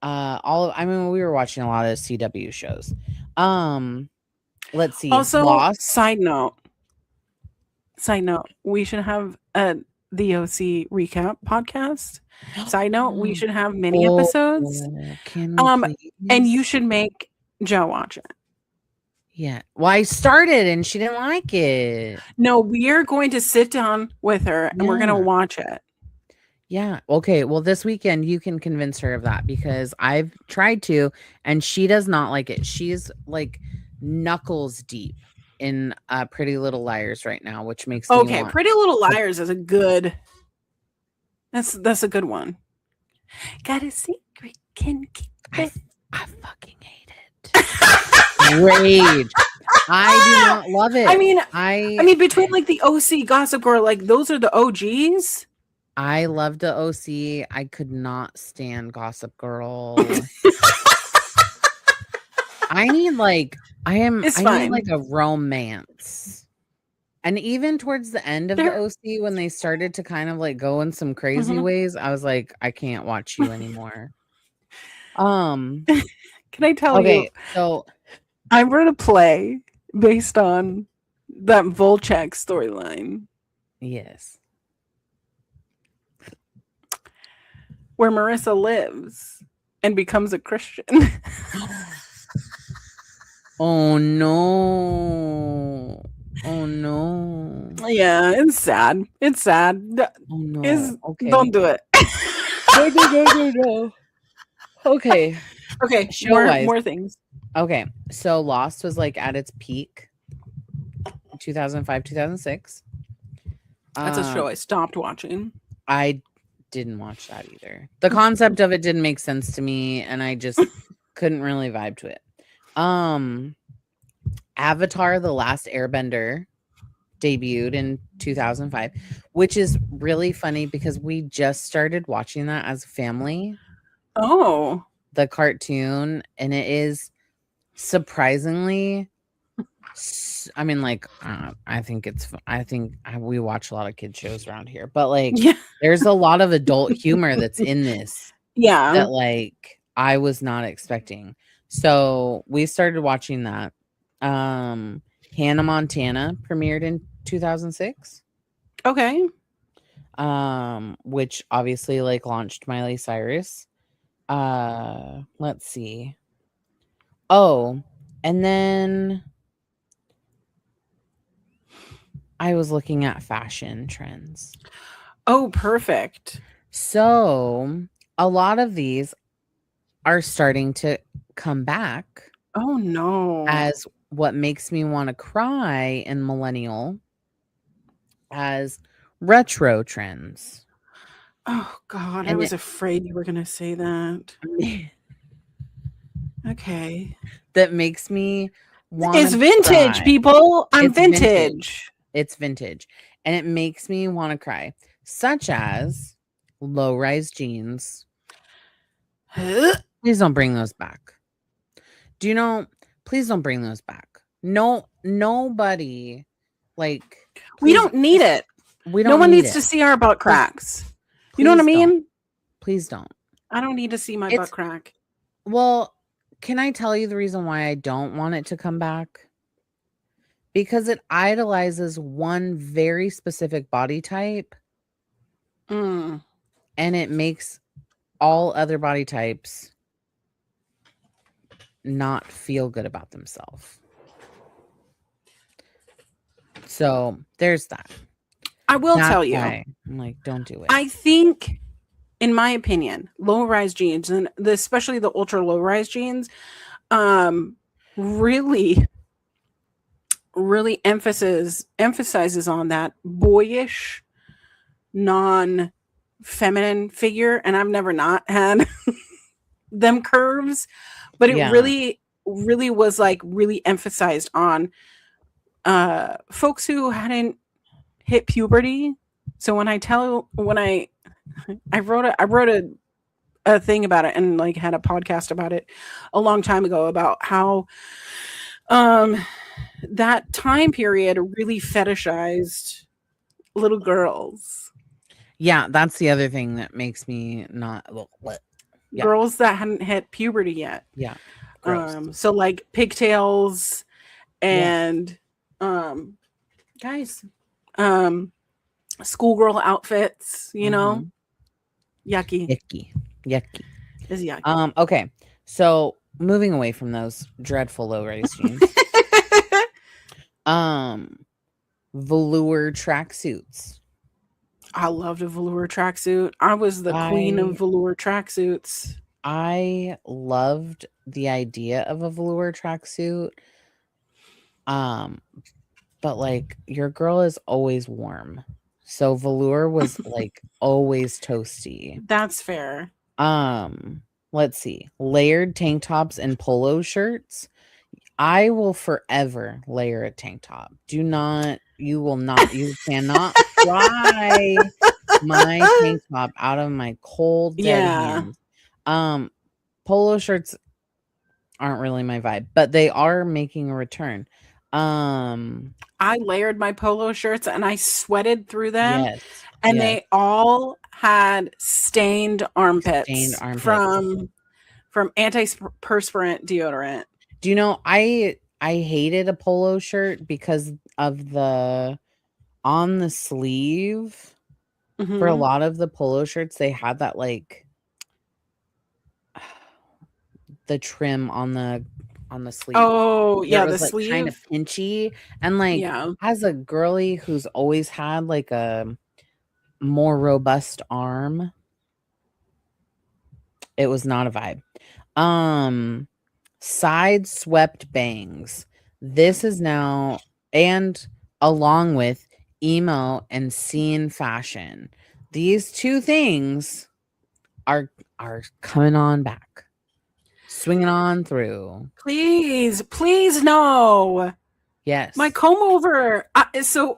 I mean we were watching a lot of CW shows. Um let's see. Also, Lost. side note, we should have a the OC recap podcast. Side note, we should have mini Oh, episodes. can we And you please? should make Joe watch it. Yeah. Well, I started and she didn't like it. No, we are going to sit down with her and we're going to Yeah. watch it. Yeah. Okay. Well, this weekend you can convince her of that because I've tried to and she does not like it. She's like knuckles deep in Pretty Little Liars right now, which makes me Okay, want Pretty Little Liars is a good. That's a good one. Got a secret, can keep I, it. I fucking hate it. Rage. I do not love it. I mean, I between like the OC, Gossip Girl, like those are the OGs. I love the OC. I could not stand Gossip Girl. I need like It's I need fine. like a romance. And even towards the end of the There. OC when they started to kind of like go in some crazy Mhm. ways, I was like, I can't watch you anymore. Um Can I tell you? okay, so I wrote a play based on that Volchek storyline yes. where Marissa lives and becomes a Christian. Oh no. Oh no. Yeah, it's sad. It's sad. Oh no. Is Okay. Don't do it. No. Okay. Okay, Show-wise. more things. Okay. So Lost was like at its peak 2005, 2006. That's a show I stopped watching. I didn't watch that either. The concept of it didn't make sense to me and I just couldn't really vibe to it. Avatar The Last Airbender debuted in 2005, which is really funny because we just started watching that as a family, Oh, the cartoon, and it is surprisingly I mean, like, I think we watch a lot of kid shows around here, but like, yeah, there's a lot of adult humor that's in this yeah. that like I was not expecting. So we started watching that. Hannah Montana premiered in 2006. Okay. Which obviously like launched Miley Cyrus. Let's see. Oh, and then I was looking at fashion trends. Oh, perfect. So a lot of these are starting to come back Oh no. as what makes me want to cry in millennial as retro trends. Oh God, I And was afraid you were gonna say that. Okay. that makes me want It's vintage, cry. people. I'm It's vintage. vintage. It's vintage. And it makes me want to cry, such as low-rise jeans. Please don't bring those back. Do you know? Please don't bring those back. No, nobody like We please- don't need it. We don't No one need needs it. to see our butt cracks. You know what I Please don't. mean? Please don't. I don't need to see my It's- butt crack. Well, can I tell you the reason why I don't want it to come back? Because it idolizes one very specific body type Mm. and it makes all other body types not feel good about themselves. So there's that. I will That's tell you. why I'm like, don't do it. I think, in my opinion, low-rise jeans and especially the ultra low-rise jeans, really really emphasizes on that boyish, non-feminine figure, and I've never not had them curves, but it Yeah. really was like really emphasized on folks who hadn't hit puberty. So when I wrote a thing about it and like had a podcast about it a long time ago about how um that time period really fetishized little girls. Yeah, that's the other thing that makes me not what. Yeah. Girls that hadn't hit puberty yet. Yeah. Gross. So like pigtails Yeah. and um guys, um schoolgirl outfits, you know, Mhm. yucky. Yucky. Yucky. Is yucky. Okay. So moving away from those dreadful low rise jeans. Velour tracksuits. I loved a velour tracksuit. I was the queen of I velour tracksuits. I loved the idea of a velour tracksuit. But like your girl is always warm. So velour was like always toasty. That's fair. Let's see. Layered tank tops and polo shirts. I will forever layer a tank top. You cannot pry my tank top out of my cold dead Yeah. hands. Polo shirts aren't really my vibe, but they are making a return. I layered my polo shirts and I sweated through them, Yes, and yes, they all had stained stained armpits armpits. from antiperspirant deodorant. Do you know I hated a polo shirt because of the on the sleeve for a Mhm. lot of the polo shirts they had that like the trim on the sleeve Oh, where yeah, it the was like kind of sleeve. pinchy and like Yeah. as a girly who's always had like a more robust arm, it was not a vibe. Side swept bangs. This is now and along with emo and scene fashion. These two things are coming on back. Swinging on through. Please, please no. My Yes. comb over. So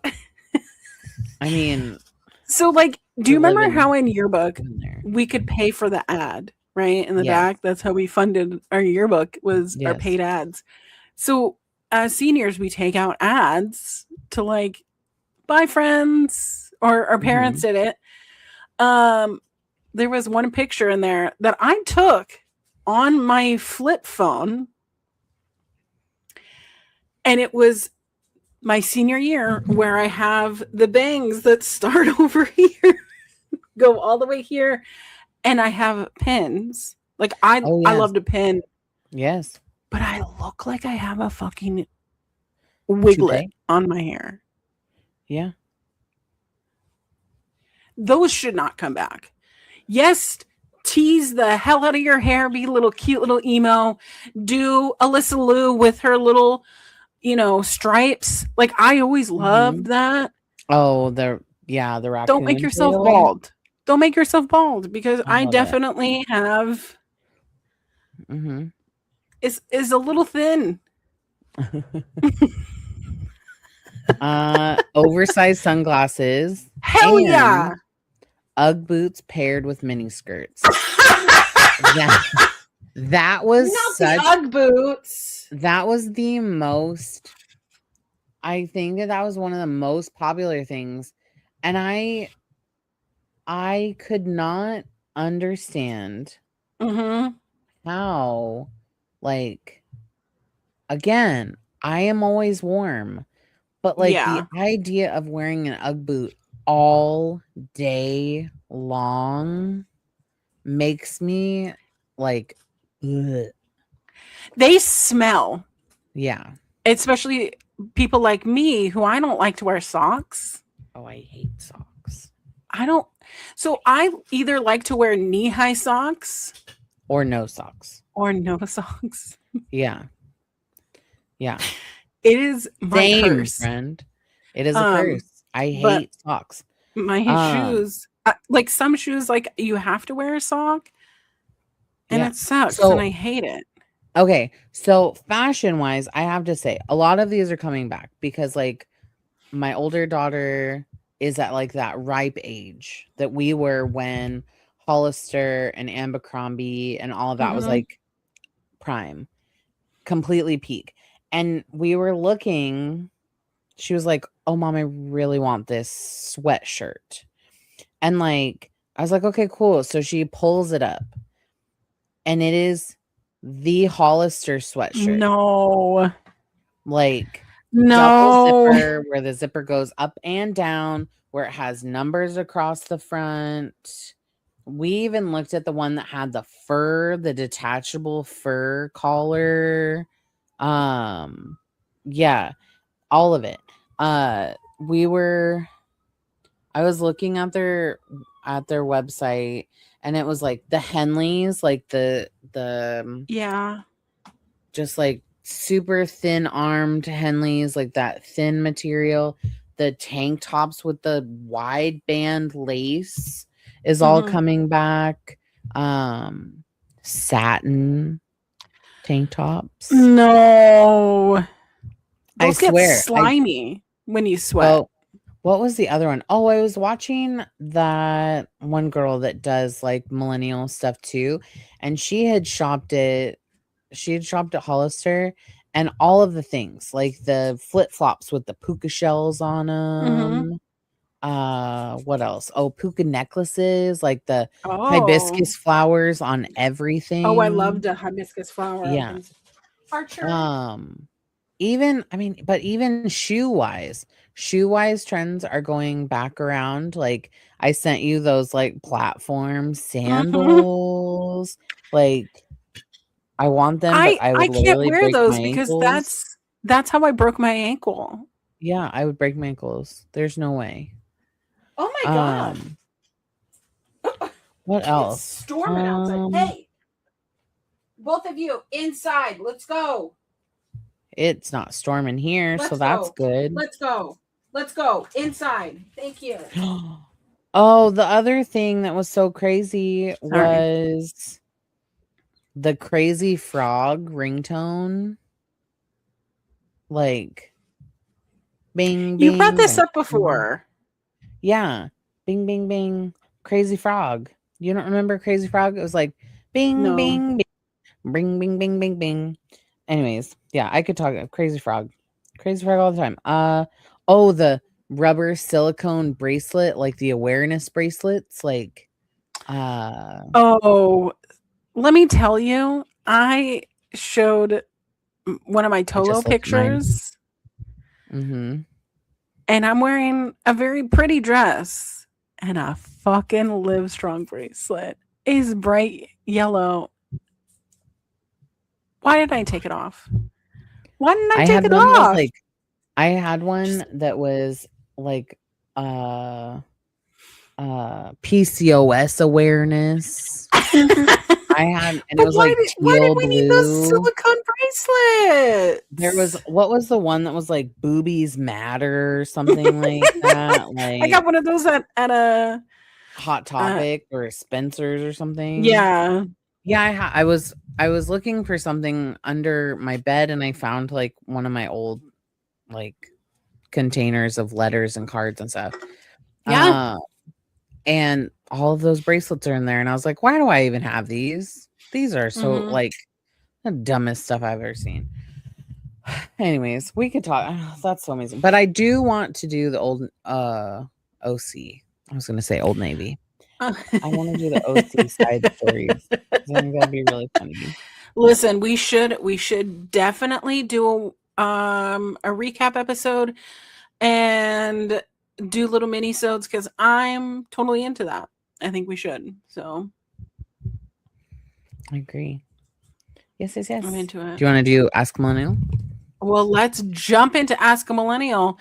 I mean, so like, do we're you remember how in yearbook living there. we could pay for the ad, right? In the Yes. back. That's how we funded our yearbook was our Yes. paid ads. So as seniors, we take out ads to like buy friends or our parents Mhm. did it. There was one picture in there that I took on my flip phone, and it was my senior year where I have the bangs that start over here, go all the way here, and I have pins. Like Oh, I yes. love to pin, Yes. but I look like I have a fucking wiglet Toupee. on my hair. Yeah. Those should not come back. Yes, tease the hell out of your hair, be a little cute little emo, do Alyssa Lou with her little, stripes. Like I always loved Mhm. that. Oh, the Don't make raccoon yourself tailoring. bald. Don't make yourself bald because I I love it. definitely have Mhm. is a little thin. Oversized sunglasses Hell yeah. and UGG boots paired with mini skirts. That that was Not the such UGG boots. that was the most I think that was one of the most popular things, and I could not understand Mhm. how, like, again, I am always warm, but, like, the Yeah. idea of wearing an UGG boot all day long makes me, like, ugh. They smell. Yeah. Especially people like me who I don't like to wear socks. Oh, I hate socks. I don't. So I either like to wear knee-high socks Or no socks. or no socks. Yeah. Yeah. It is my Same, curse. friend. It is a Um, curse. I but hate socks. my Um, shoes, like some shoes, like you have to wear a sock, and yeah. it sucks, and So, I hate it. okay. So, fashion-wise, I have to say, a lot of these are coming back because, like, my older daughter is at, like, that ripe age that we were when Hollister and Abercrombie and all of that was, Hmm. like, prime, completely peak. And we were looking, she was like, "Oh, mom, I really want this sweatshirt." And, like, I was like, "Okay, cool." So she pulls it up, and it is the Hollister sweatshirt, No, like, double no. zipper where the zipper goes up and down, where it has numbers across the front. We even looked at the one that had the fur, the detachable fur collar. Um, yeah, all of it. We were I was looking at their website, and it was like the Henleys, like the Yeah. just like super thin armed Henleys, like that thin material. The tank tops with the wide band lace is all Hmm. coming back. Satin tank tops. No, I those get swear. I slimy when you sweat. Well, what was the other one? Oh, I was watching that one girl that does like millennial stuff too, and she had shopped at Hollister and all of the things, like the flip-flops with the puka shells on Hmm. them. What else? Oh, puka necklaces, like the Oh, hibiscus flowers on oh, I loved everything. a hibiscus flower on Yeah. things. Archer. Um, Even I mean, but even shoe-wise trends are going back around. Like, I sent you those, like, platform Hmm. sandals. Like, I want them, but I I would can't literally wear break my those because ankles. that's how I broke my ankle. Yeah, I would break my ankles. There's no way. Oh my god. Um, what It's else? storming outside. Hey, both of you inside. Let's go. It's not storming here, so Let's that's go. good. Let's go. Let's go inside. Thank you. Oh, the other thing that was so crazy Sorry. was the crazy frog ringtone, like bing, You brought bing, this bing. up Bing. before. Yeah, bing, bing, bing. Crazy frog. You don't remember Crazy Frog? It was like bing, No. bing, bing, bing, bing, bing, bing. Anyways, yeah, I could talk Crazy Frog all the time. Oh, the rubber silicone bracelet, like the awareness bracelets, like uh, Oh, let me tell you, I showed one of my I Tolo just looked at mine. pictures, Mm-hmm. and I'm wearing a very pretty dress and a fucking Livestrong bracelet. Is bright yellow. Why did I take it off? Why didn't I I take had it one that was off? like I had Just one that was like uh PCOS awareness. I had and it But was like why did teal we need those blue. silicone There was bracelets? what was the one that was like boobies matter or something like that? I got Like one of those at a Hot uh, Topic or Spencer's or something. yeah. Yeah, I was looking for something under my bed and I found like one of my old like containers of letters and cards and stuff. Yeah. Uh, and all of those bracelets are in there, and I was like, "Why do I even have these? These are so Mhm. like the dumbest stuff I've ever seen." Anyways, we could talk. That's so amazing. But I do want to do the old OC. I was gonna say Old Navy. I want to do the OC side stories. I think that'd be really funny. Listen, we should definitely do a recap episode and do little mini sodes because I'm totally into that. I think we should. So I agree. Yes, yes, I'm yes. into it. Do you want to do Ask Millennial? Well, let's jump into Ask a Millennial.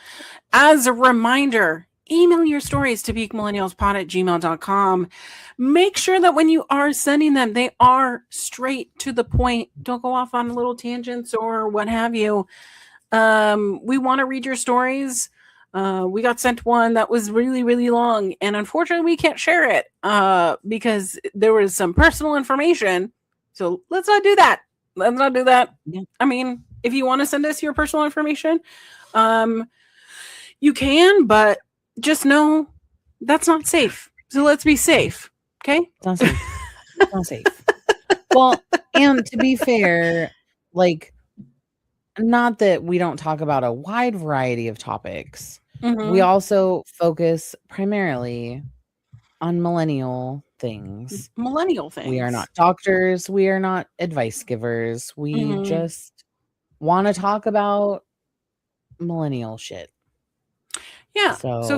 As a reminder, email your stories to peakmillennialspod@gmail.com. Make sure that when you are sending them, they are straight to the point. Don't go off on little tangents or what have you. We want to read your stories. We got sent one that was really, really long, and unfortunately, we can't share it because there was some personal information. So let's not do that. Let's not do that. Yeah, I mean, if you want to send us your personal information, um, you can, but just know that's not safe. So let's be safe. Okay. it's not safe. It's not safe. Well, and to be fair, like, not that we don't talk about a wide variety of topics. We Mm-hmm. also focus primarily on millennial things. Millennial We are things. not doctors, we are not advice givers. We Mm-hmm. just want to talk about millennial shit. Yeah. So So,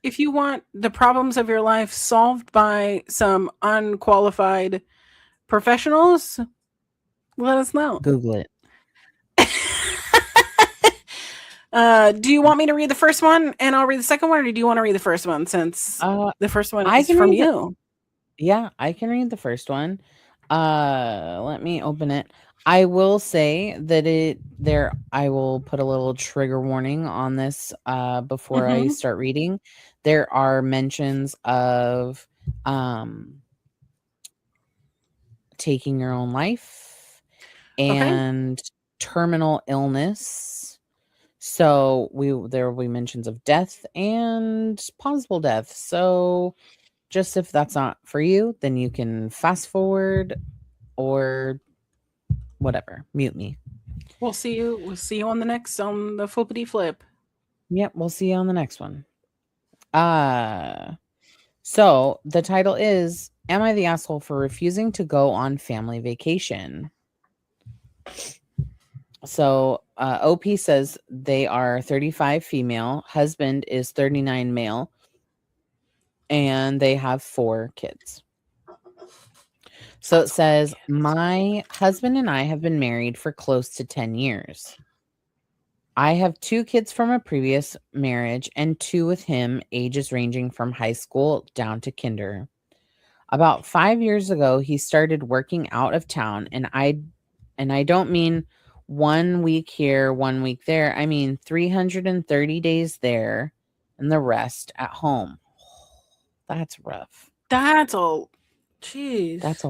if you want the problems of your life solved by some unqualified professionals, let us know. Google it. Do you want me to read the first one and I'll read the second one, or do you want to read the first one since Uh, the first one I is can from read the you? Yeah, I can read the first one. Let me open it. I will say that I will put a little trigger warning on this before I Mm-hmm. start reading. There are mentions of um taking your own life Okay. and terminal illness. So there will be mentions of death and possible death. So just if that's not for you, then you can fast forward or whatever, mute me. We'll see you. We'll see you on the flippity flip. Yep, we'll see you on the next one. Uh so the title is Am I the Asshole for Refusing to Go on Family Vacation? So OP says they are 35 female, husband is 39 male, and they have 4 kids. So it That's a lot of says, kids. My husband and I have been married for close to 10 years. I have 2 kids from a previous marriage and 2 with him, ages ranging from high school down to kinder. About 5 years ago, he started working out of town, and I don't mean 1 week here, 1 week there. I mean 330 days there and the rest at home. That's rough. That's all. Jeez. That's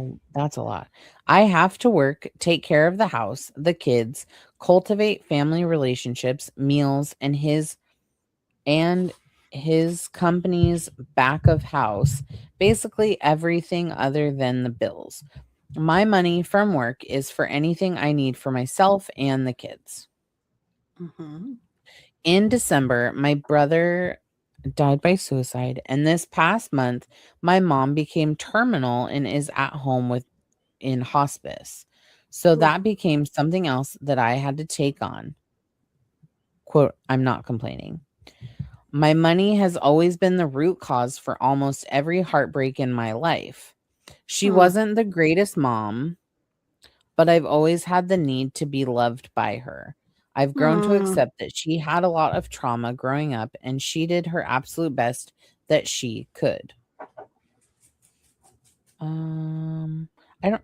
a lot. I have to work, take care of the house, the kids, cultivate family relationships, meals, and his company's back of house, basically everything other than the bills. My money from work is for anything I need for myself and the kids. Mm-hmm. In December, my brother died by suicide, and this past month, my mom became terminal and is at home with in hospice. So that became something else that I had to take on. Quote, I'm not complaining. My money has always been the root cause for almost every heartbreak in my life. She Mm. wasn't the greatest mom, but I've always had the need to be loved by her. I've grown to Mm. accept that she had a lot of trauma growing up and she did her absolute best that she could. Um I don't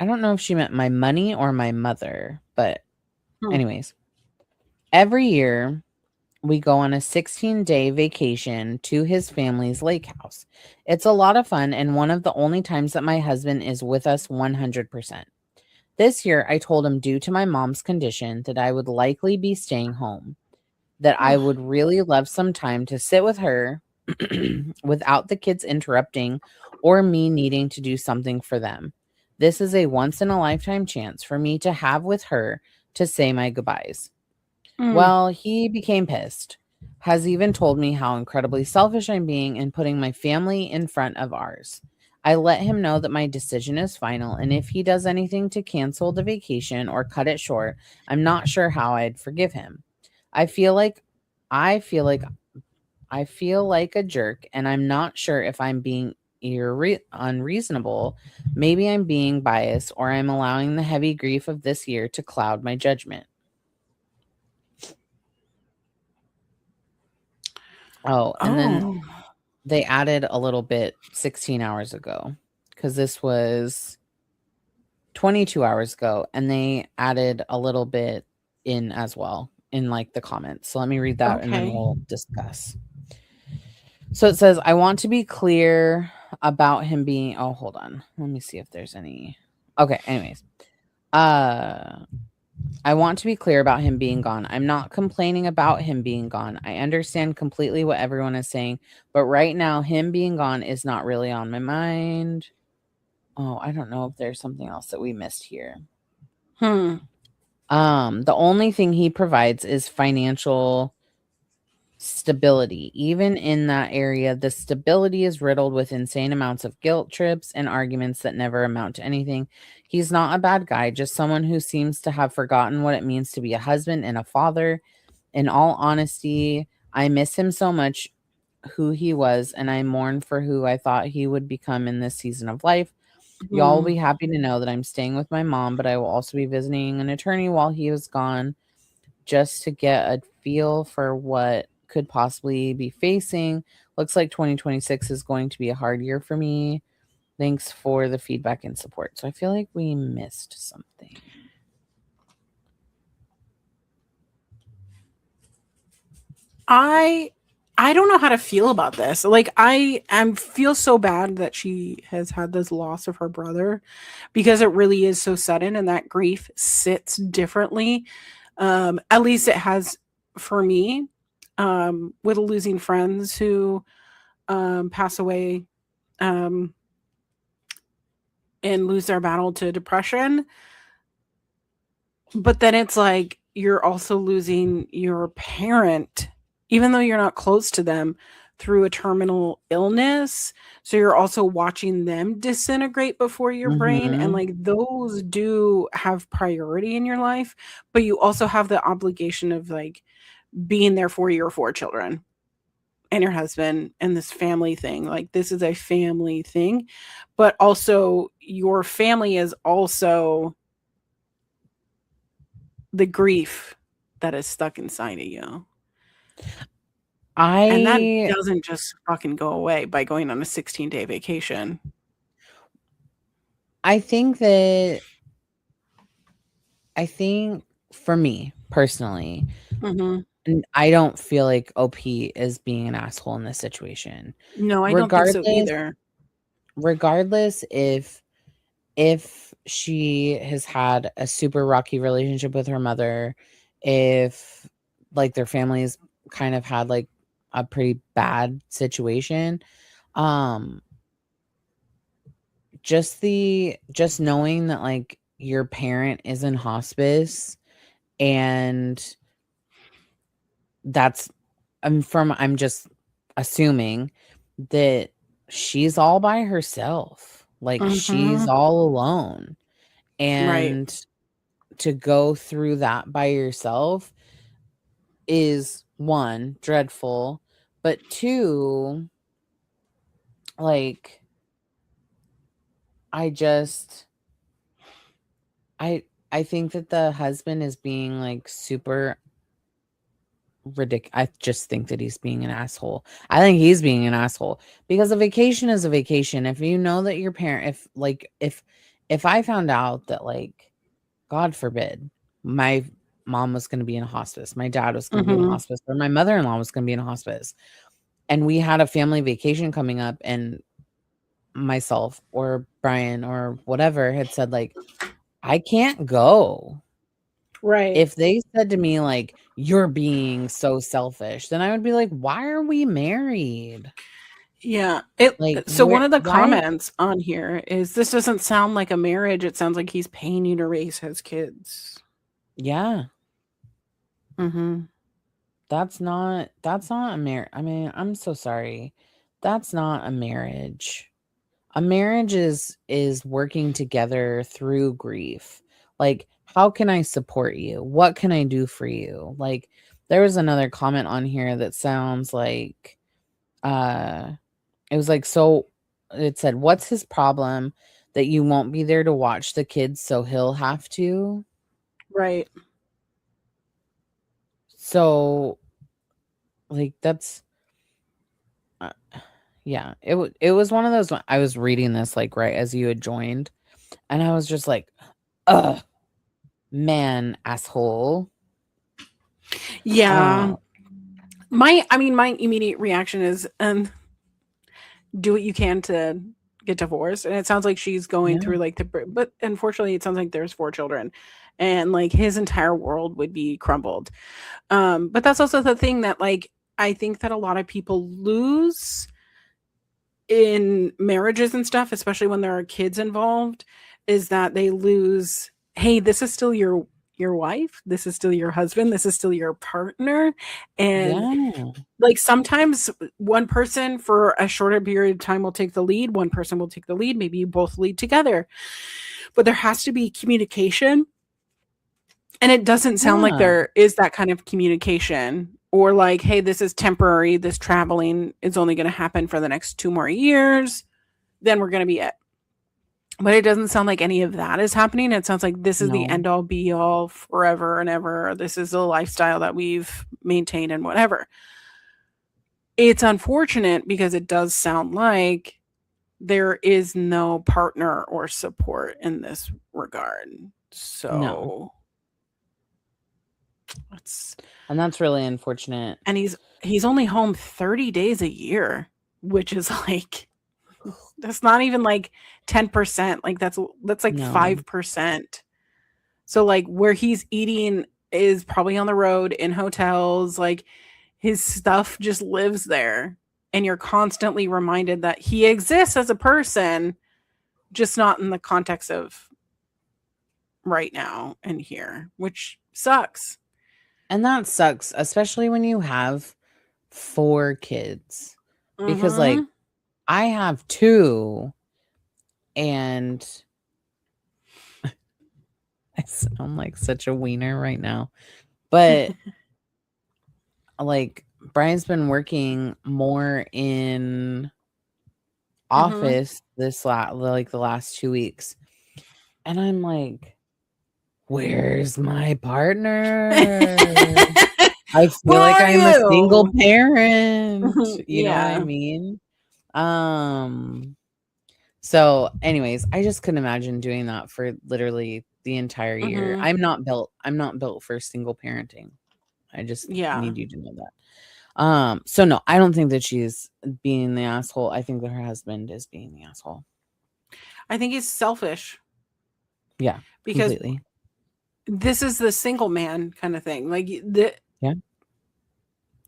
I don't know if she meant my money or my mother, but Mm. anyways, every year we go on a 16-day vacation to his family's lake house. It's a lot of fun and one of the only times that my husband is with us 100%. This year, I told him due to my mom's condition that I would likely be staying home, that I would really love some time to sit with her without the kids interrupting or me needing to do something for them. This is a once in a lifetime chance for me to have with her to say my goodbyes. Mm. Well, he became pissed, has even told me how incredibly selfish I'm being in putting my family in front of ours. I let him know that my decision is final, and if he does anything to cancel the vacation or cut it short, I'm not sure how I'd forgive him. I feel like I feel like I feel like a jerk, and I'm not sure if I'm being unreasonable. Maybe I'm being biased, or I'm allowing the heavy grief of this year to cloud my judgment. Oh, and then Oh. they added a little bit 16 hours ago because this was 22 hours ago, and they added a little bit in as well. in like the comments. So let me read that and then Okay. we'll discuss. So it says, I want to be clear about him being, oh, hold on. Let me see if there's any. Okay, anyways. Uh I want to be clear about him being gone. I'm not complaining about him being gone. I understand completely what everyone is saying, but right now him being gone is not really on my mind. Oh, I don't know if there's something else that we missed here. Hmm. The only thing he provides is financial stability. Even in that area, the stability is riddled with insane amounts of guilt trips and arguments that never amount to anything. He's not a bad guy, just someone who seems to have forgotten what it means to be a husband and a father. In all honesty, I miss him so much, who he was, and I mourn for who I thought he would become in this season of life. Y'all will Hmm. be happy to know that I'm staying with my mom, but I will also be visiting an attorney while he was gone just to get a feel for what could possibly be facing. Looks like 2026 is going to be a hard year for me. Thanks for the feedback and support. So I feel like we missed something. I I don't know how to feel about this. Like I am feel so bad that she has had this loss of her brother because it really is so sudden and that grief sits differently. At least it has for me. With losing friends who pass away um and lose their battle to depression. But then it's like you're also losing your parent, even though you're not close to them, through a terminal illness. So you're also watching them disintegrate before your brain. And Mhm. like those do have priority in your life, but you also have the obligation of like being there for your four children and your husband and this family thing. Like this is a family thing, but also your family is also the grief that is stuck inside of you. And that I doesn't just fucking go away by going on a 16-day vacation. I think that I think for me personally, Mhm. and I don't feel like OP is being an asshole in this situation. No, I don't think so Regardless either. regardless if she has had a super rocky relationship with her mother, if like their families kind of had like a pretty bad situation, um just knowing that like your parent is in hospice and that's I'm just assuming that she's all by herself. Like she's Mhm. all alone. Right. And to go through that by yourself is one, dreadful, but two, like I just I I think that the husband is being like super ridiculous. I just think that he's being an asshole. I think he's being an asshole because a vacation is a vacation. If you know that your parent, if I found out that like God forbid my mom was going to be in hospice, my dad was going to be in Mhm. hospice, or my mother-in-law was going to be in hospice, and we had a family vacation coming up, and myself or Brian or whatever had said like I can't go. Right. If they said to me, like, "You're being so selfish," then I would be like, "Why are we married?" Yeah. It Like, so where one of the why comments on here is this doesn't sound like a marriage. It sounds like he's paying you to raise his kids. Yeah, Mhm. that's not a marriage. I mean, I'm so sorry. That's not a marriage. A marriage is working together through grief. Like, how can I support you? What can I do for you? Like, there was another comment on here that sounds like, uh it was like, so it said, "What's his problem that you won't be there to watch the kids, so he'll have to?" Right. So, like, that's uh, yeah, it was one of those I was reading this, like, right as you had joined, and I was just like, "Ugh, man, asshole." Yeah. Uh, My immediate reaction is do what you can to get divorced. And it sounds like she's going yeah, through like but unfortunately it sounds like there's 4 children and like his entire world would be crumbled. But that's also the thing that like I think that a lot of people lose in marriages and stuff, especially when there are kids involved, is that they lose, hey, this is still your wife, this is still your husband, this is still your partner. And yeah, like sometimes one person for a shorter period of time will take the lead, one person will take the lead, maybe you both lead together. But there has to be communication. And it doesn't sound like yeah. there is that kind of communication or like, hey, this is temporary. This traveling is only going to happen for the next 2 more years. Then we're going to be it. But it doesn't sound like any of that is happening. It sounds like this is the No, end all be all forever and ever. This is the lifestyle that we've maintained and whatever. It's unfortunate because it does sound like there is no partner or support in this regard. no. So it's And that's really unfortunate. and he's only home 30 days a year, which is like that's not even like 10%. Like that's like No. 5%. So like where he's eating is probably on the road in hotels, like his stuff just lives there and you're constantly reminded that he exists as a person, just not in the context of right now and here, which sucks. And that sucks, especially when you have 4 kids. Because, like, Mhm. I have 2, and I sound like such a wiener right now. But, like, Brian's been working more in Mhm. office like, the last 2 weeks, and I'm like, "Where's my partner?" I feel Where like are I'm a single you? parent, you know what I Yeah. mean? Um, so anyways, I just couldn't imagine doing that for literally the entire year. Mhm. I'm not built for single parenting. I just Yeah. need you to know that. So no, I don't think that she's being the asshole. I think that her husband is being the asshole. I think he's selfish Yeah, because completely. this is the single man kind of thing. Like the Yeah.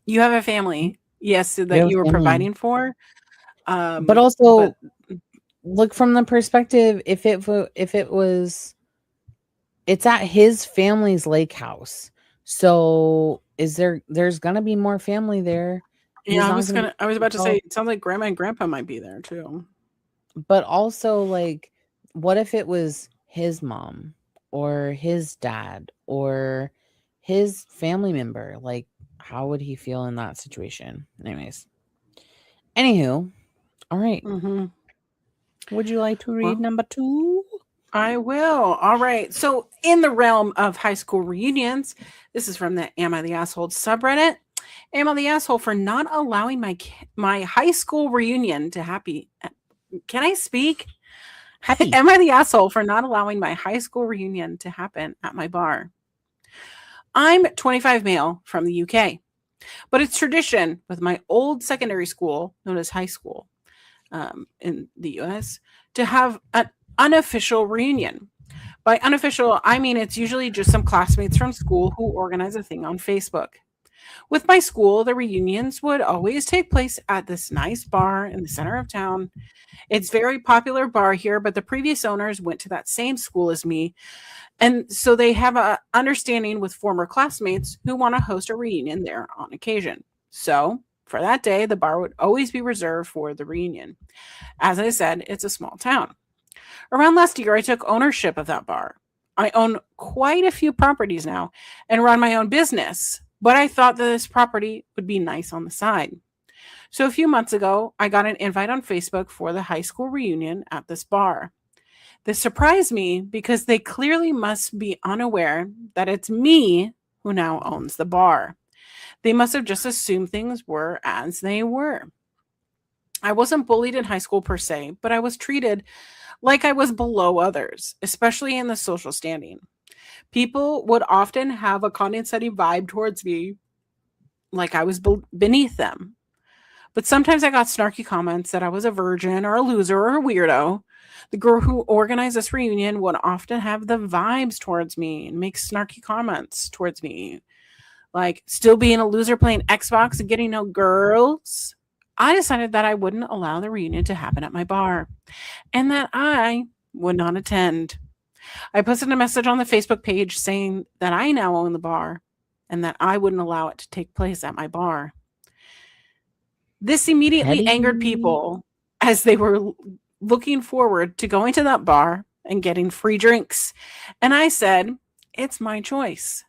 you have a Mhm. family, yes, You that have you a were family. providing for. But But also look from the perspective if it was it's at his family's lake house. So there's gonna be more family there. He's yeah, not gonna be I was by about to say himself. it sounds like grandma and grandpa might be there too. But also, like, what if it was his mom or his dad or his family member? Like, how would he feel in that situation? Anyways. Anywho, all right. Mhm. Would you like to read Well, number 2? I will. All right. So, in the realm of high school reunions, this is from the Am I the Asshole subreddit. Am I the asshole for not allowing my high school reunion to happy? Can I speak? Happy. Am I the asshole for not allowing my high school reunion to happen at my bar? I'm 25 male from the UK, but it's tradition with my old secondary school, known as high school in the US, to have an unofficial reunion. By unofficial, I mean it's usually just some classmates from school who organize a thing on Facebook. With my school, the reunions would always take place at this nice bar in the center of town. It's very popular bar here, but the previous owners went to that same school as me, and so they have a understanding with former classmates who want to host a reunion there on occasion. So, for that day, the bar would always be reserved for the reunion. As I said, it's a small town. Around last year, I took ownership of that bar. I own quite a few properties now and run my own business, but I thought that this property would be nice on the side. So a few months ago, I got an invite on Facebook for the high school reunion at this bar. This surprised me because they clearly must be unaware that it's me who now owns the bar. They must have just assumed things were as they were. I wasn't bullied in high school per se, but I was treated like I was below others, especially in the social standing. People would often have a condescending vibe towards me, like I was beneath them. But sometimes I got snarky comments that I was a virgin or a loser or a weirdo. The girl who organized this reunion would often have the vibes towards me and make snarky comments towards me, like still being a loser playing Xbox and getting no girls. I decided that I wouldn't allow the reunion to happen at my bar and that I would not attend. I posted a message on the Facebook page saying that I now own the bar and that I wouldn't allow it to take place at my bar. This immediately angered Petty. people as they were looking forward to going to that bar and getting free drinks. And I said, it's my choice.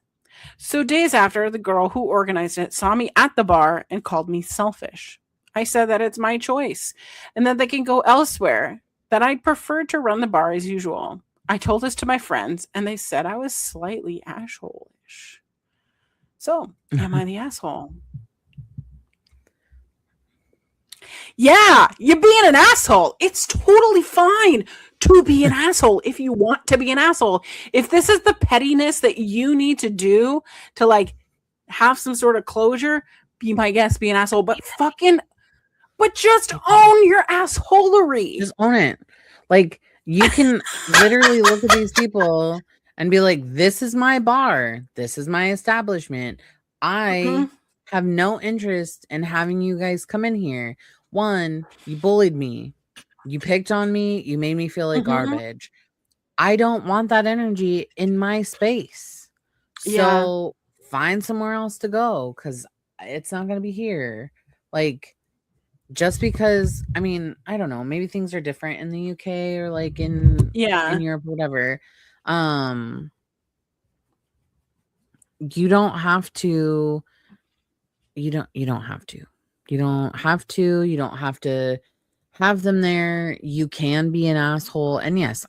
So days after, the girl who organized it saw me at the bar and called me selfish. I said that it's my choice and that they can go elsewhere, that I'd prefer to run the bar as usual. I told this to my friends and they said I was slightly asshole-ish. So, am I the asshole? Yeah, you're being an asshole. It's totally fine to be an asshole if you want to be an asshole. If this is the pettiness that you need to do to like have some sort of closure, be my guest, be an asshole. But just own your assholery. Just own it. Like, you can literally look at these people and be like, this is my bar. This is my establishment. I have no interest in having you guys come in here. One, you bullied me. You picked on me. You made me feel like garbage. I don't want that energy in my space. So find somewhere else to go because it's not going to be here. Like, just because, I mean, I don't know, maybe things are different in the UK or like in Europe, whatever. You don't have to. You don't have to. You don't have to. You don't have to have them there. You can be an asshole. And yes,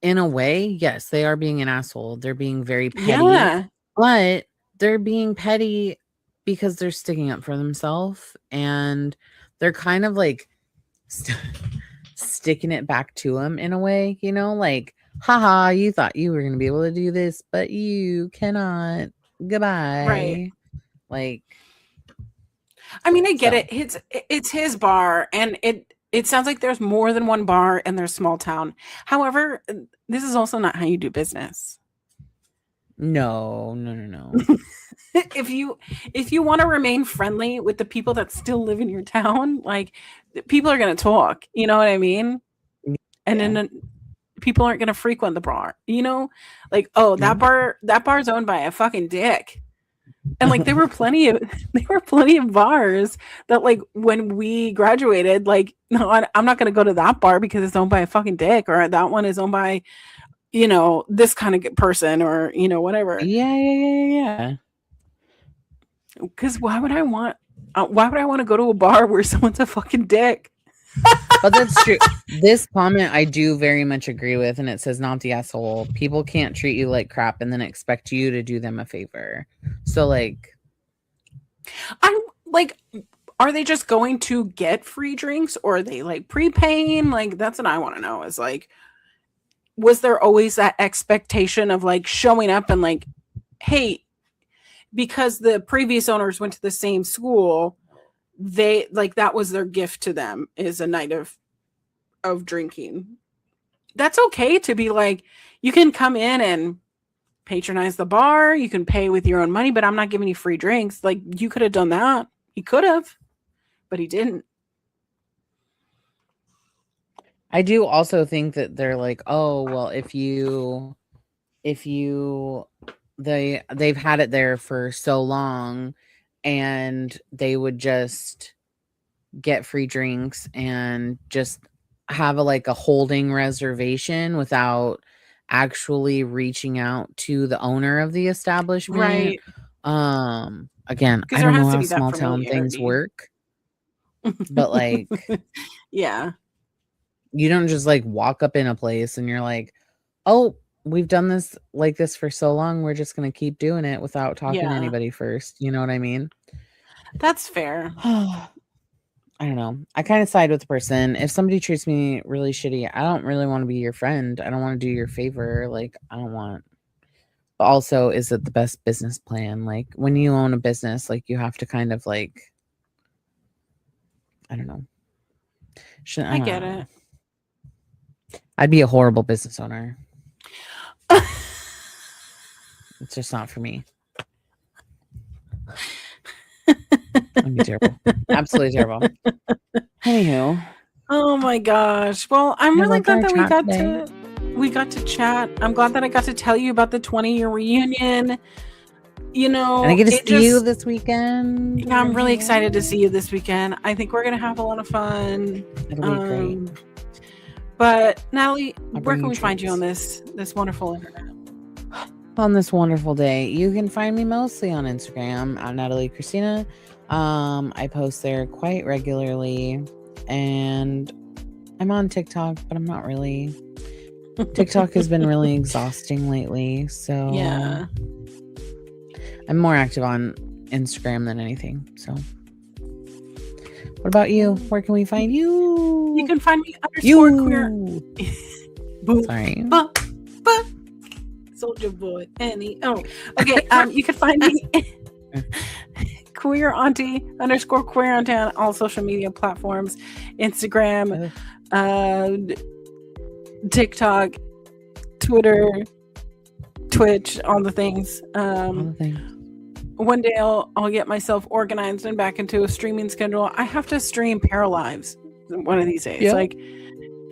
in a way, yes, they are being an asshole. They're being very petty, but they're being petty because they're sticking up for themselves and they're kind of like sticking it back to them in a way, you know, like, haha, you thought you were going to be able to do this, but you cannot. Goodbye. Right. Like, I mean, I get it. It's his bar and it sounds like there's more than one bar in their small town. However, this is also not how you do business. No. if you want to remain friendly with the people that still live in your town, like people are going to talk, you know what I mean? And then people aren't going to frequent the bar, you know? Like, oh, that bar's owned by a fucking dick. And like there were plenty of bars that like when we graduated, like, no, I'm not going to go to that bar because it's owned by a fucking dick, or that one is owned by, you know, this kind of person, or, you know, whatever. Yeah. Because why would I want to go to a bar where someone's a fucking dick? But that's true. This comment I do very much agree with, and it says, not the asshole. People can't treat you like crap and then expect you to do them a favor. So like, I'm like, are they just going to get free drinks, or are they like prepaying? Like, that's what I want to know, is like, was there always that expectation of like showing up and like, hey, because the previous owners went to the same school, they like, that was their gift to them, is a night of drinking. That's okay to be like, you can come in and patronize the bar, you can pay with your own money, but I'm not giving you free drinks. Like, you could have done that. He could have, but he didn't. I do also think that they're like, oh, well, if they've had it there for so long and they would just get free drinks and just have a holding reservation without actually reaching out to the owner of the establishment. Right. Again, I don't know how small town things work, but like, yeah, you don't just like walk up in a place and you're like, oh, we've done this like this for so long, we're just going to keep doing it without talking to anybody first. You know what I mean? That's fair. I don't know. I kind of side with the person. If somebody treats me really shitty, I don't really want to be your friend. I don't want to do your favor. Like, I don't want. But also, is it the best business plan? Like, when you own a business, like, you have to kind of like, I don't know. I I don't get know. it. I'd be a horrible business owner. It's just not for me. I'd be terrible. Absolutely terrible. Anywho. Oh my gosh. Well, I'm I really loved glad our that chat today. we got to chat. I'm glad that I got to tell you about the 20-year reunion. You And I know, get to it see you just this weekend. yeah, I'm really excited to see you this weekend. I think we're gonna have a lot of fun. It'll be great. But Natalie, I'll where bring can you we find you on treats. this wonderful internet? On this wonderful day, you can find me mostly on Instagram at Natalie Christina. I post there quite regularly, and I'm on TikTok, but I'm not really. TikTok has been really exhausting lately, so Yeah. I'm more active on Instagram than anything. So, what about you? Where can we find you? You can find me _ queer. Sorry. Soldier boy. Okay. You can find me queer auntie _ queer auntie on all social media platforms, Instagram, TikTok, Twitter, Twitch, all the things. All the things. One day I'll get myself organized and back into a streaming schedule. I have to stream Paralives one of these days. Yeah. Like,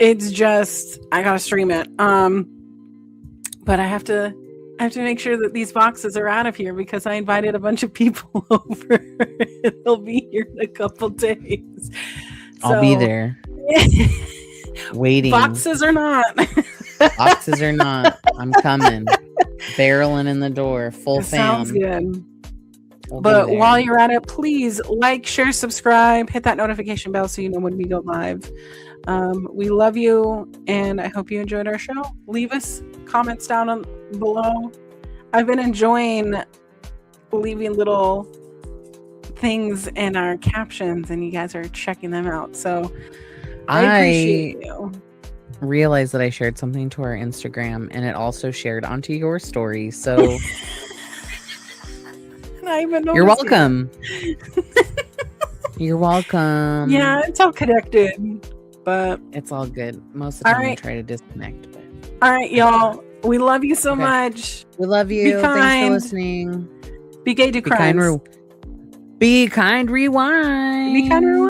it's just I gotta stream it. But I have to make sure that these boxes are out of here because I invited a bunch of people over. They'll be here in a couple days. I'll be there. Waiting. Boxes or not. Boxes or not. I'm coming. Barreling in the door. Full fam. Sounds good. But while you're at it, please like, share, subscribe, hit that notification bell so you know when we go live. We love you, and I hope you enjoyed our show. Leave us comments down below. I've been enjoying leaving little things in our captions, and you guys are checking them out. So I appreciate you. Realized that I shared something to our Instagram, and it also shared onto your story. So you're welcome. You're welcome. Yeah, it's all connected, but it's all good. Most of the time I try to disconnect. But all right, y'all. We love you so much. We love you. Be kind. Thanks for listening. Be gay, do crimes. Be kind, rewind. Be kind, rewind.